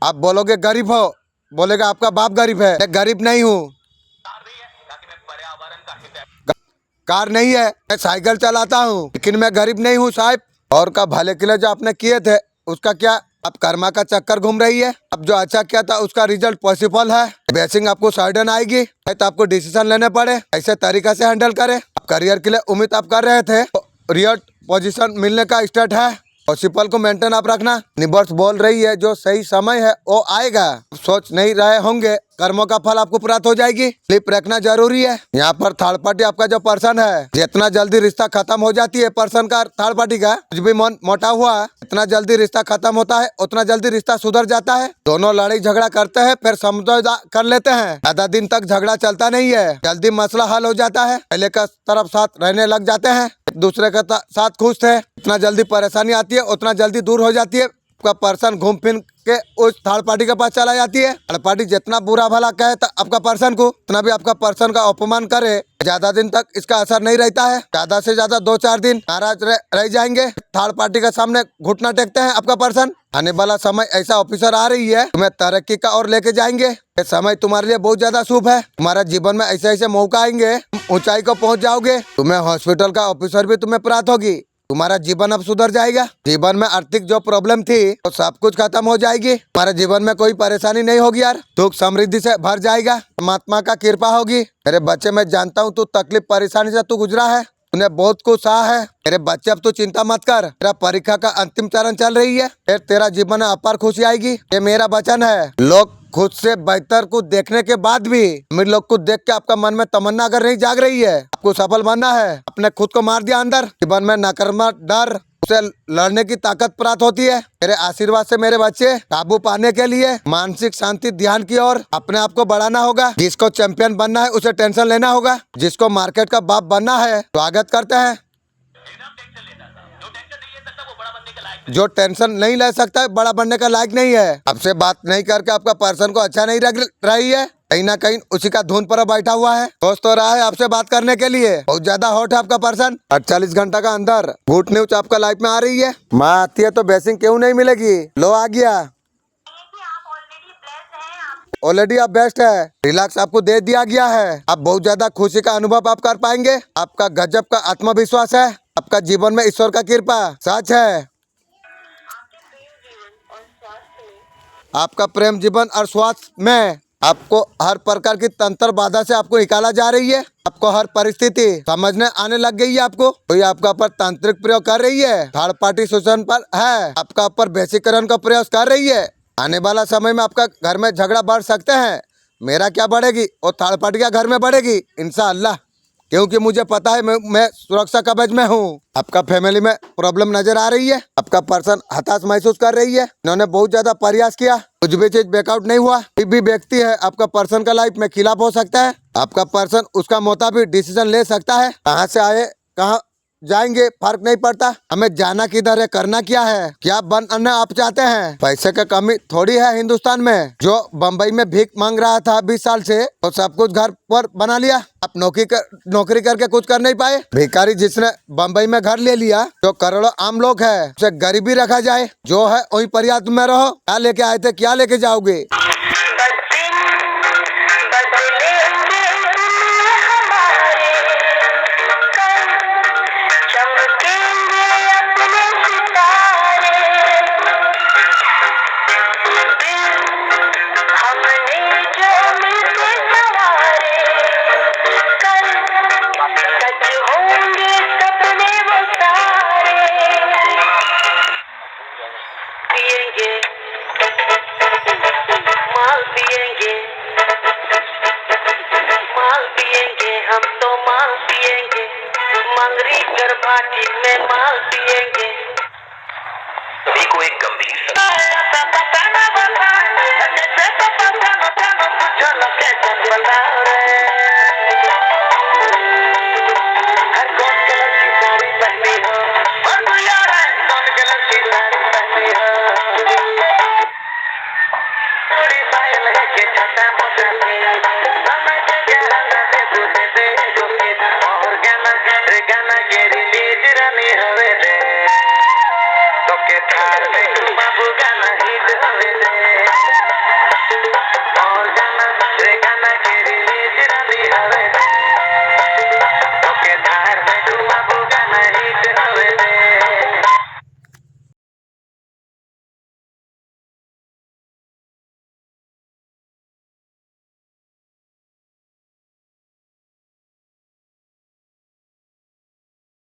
आप बोलोगे गरीब हो, बोलेगा आपका बाप गरीब है। मैं गरीब नहीं हूँ, कार नहीं है, मैं साइकिल चलाता हूँ, लेकिन मैं गरीब नहीं हूँ साहब। और का भले के लिए जो आपने किए थे उसका क्या? अब कर्मा का चक्कर घूम रही है। अब जो अच्छा किया था उसका रिजल्ट पॉसिबल है। ब्लेसिंग आपको सडन आएगी, तो आपको डिसीजन लेने पड़े, ऐसे तरीका से हैंडल करे। करियर के लिए उम्मीद आप कर रहे थे, तो रियल पोजीशन मिलने का स्टार्ट है। पॉसिबल को मेंटेन आप रखना। यूनिवर्स बोल रही है जो सही समय है वो आएगा। सोच नहीं रहे होंगे, कर्मों का फल आपको प्राप्त हो जाएगी। स्लिप रखना जरूरी है। यहाँ पर थर्ड पार्टी आपका जो पर्सन है, जितना जल्दी रिश्ता खत्म हो जाती है पर्सन का, थर्ड पार्टी का कुछ भी मन मोटा हुआ, इतना जल्दी रिश्ता खत्म होता है उतना जल्दी रिश्ता सुधर जाता है। दोनों लड़ाई झगड़ा करते हैं, फिर समझौता कर लेते हैं। ज्यादा दिन तक झगड़ा चलता नहीं है, जल्दी मसला हल हो जाता है। पहले का तरफ साथ रहने लग जाते हैं, दूसरे के साथ खुश थे। इतना जल्दी परेशानी आती है उतना जल्दी दूर हो जाती है। आपका पर्सन घूम फिर के उस थर्ड पार्टी के पास चला जाती है। थर्ड पार्टी जितना बुरा भला कहे तो आपका पर्सन को, उतना भी आपका पर्सन का अपमान करे, ज्यादा दिन तक इसका असर नहीं रहता है। ज्यादा से ज्यादा 2-4 दिन नाराज रह जाएंगे। थर्ड पार्टी के सामने घुटना टेकते हैं आपका पर्सन। आने वाला समय ऐसा ऑफिसर आ रही है, तुम्हें तरक्की का और लेके जाएंगे। ये समय तुम्हारे लिए बहुत ज्यादा शुभ है। तुम्हारे जीवन में ऐसे ऐसे मौका आएंगे, ऊंचाई को पहुंच जाओगे। तुम्हें हॉस्पिटल का ऑफिसर भी तुम्हें प्राप्त होगी। तुम्हारा जीवन अब सुधर जाएगा। जीवन में आर्थिक जो प्रॉब्लम थी तो सब कुछ खत्म हो जाएगी। तुम्हारे जीवन में कोई परेशानी नहीं होगी यार, सुख समृद्धि से भर जाएगा। परमात्मा का कृपा होगी। मेरे बच्चे, मैं जानता हूँ तू तकलीफ परेशानी से तू गुजरा है, तूने बहुत कुछ सहा है। मेरे बच्चे अब तू चिंता मत कर, तेरा परीक्षा का अंतिम चरण चल रही है, फिर तेरा जीवन में अपार खुशी आएगी। ये मेरा वचन है। लोग खुद से बेहतर को देखने के बाद भी अमीर लोग को देख के आपका मन में तमन्ना अगर नहीं जाग रही है, आपको सफल बनना है, अपने खुद को मार दिया अंदर। जीवन में नकारात्मक डर से लड़ने की ताकत प्राप्त होती है। मेरे आशीर्वाद से मेरे बच्चे काबू पाने के लिए मानसिक शांति ध्यान की ओर अपने आप को बढ़ाना होगा। जिसको चैंपियन बनना है उसे टेंशन लेना होगा, जिसको मार्केट का बाप बनना है स्वागत करते हैं। जो टेंशन नहीं ले सकता है बड़ा बनने का लायक नहीं है। आपसे बात नहीं करके आपका पर्सन को अच्छा नहीं लग रही है, कहीं ना कहीं उसी का धुन पर बैठा हुआ है। सोच तो रहा है आपसे बात करने के लिए, बहुत ज्यादा हॉट है आपका पर्सन। 48 घंटा का अंदर गुड न्यूज आपका लाइफ में आ रही है। माँ आती है तो ब्लेसिंग क्यों नहीं मिलेगी? लो आ गया, ऑलरेडी आप बेस्ट है। रिलैक्स आपको दे दिया गया है। आप बहुत ज्यादा खुशी का अनुभव आप कर पाएंगे। आपका गजब का आत्मविश्वास है। आपका जीवन में ईश्वर का कृपा सच है। आपका प्रेम जीवन और स्वास्थ्य में आपको हर प्रकार की तंत्र बाधा से आपको निकाला जा रही है। आपको हर परिस्थिति समझने आने लग गई है। आपको कोई आपका ऊपर तांत्रिक प्रयोग कर रही है, थर्ड पार्टी शोषण पर है, आपका ऊपर वैश्वीकरण का प्रयास कर रही है। आने वाला समय में आपका घर में झगड़ा बढ़ सकते हैं। मेरा क्या बढ़ेगी और थर्ड पार्टी का घर में बढ़ेगी इंशाअल्लाह, क्योंकि मुझे पता है मैं सुरक्षा कवच में हूँ। आपका फैमिली में प्रॉब्लम नजर आ रही है। आपका पर्सन हताश महसूस कर रही है। इन्होंने बहुत ज्यादा प्रयास किया, कुछ भी चीज बैकआउट नहीं हुआ। कोई भी व्यक्ति है आपका पर्सन का लाइफ में खिलाफ हो सकता है। आपका पर्सन उसका मुताबिक डिसीजन ले सकता है। कहाँ से आए कहाँ जाएंगे फर्क नहीं पड़ता, हमें जाना किधर है, करना क्या है, क्या बनना आप चाहते हैं। पैसे की कमी थोड़ी है हिंदुस्तान में। जो बम्बई में भीख मांग रहा था 20 साल से, तो सब कुछ घर पर बना लिया। आप नौकरी करके कुछ कर नहीं पाए। भिखारी जिसने बम्बई में घर ले लिया, जो करोड़ों आम लोग है, उसे गरीबी रखा जाए। जो है वही पर्याप्त में रहो। क्या लेके आए थे, क्या लेके जाओगे। हम तो माल पिएंगे, मंगरी कर बाटी में माल पिएंगे।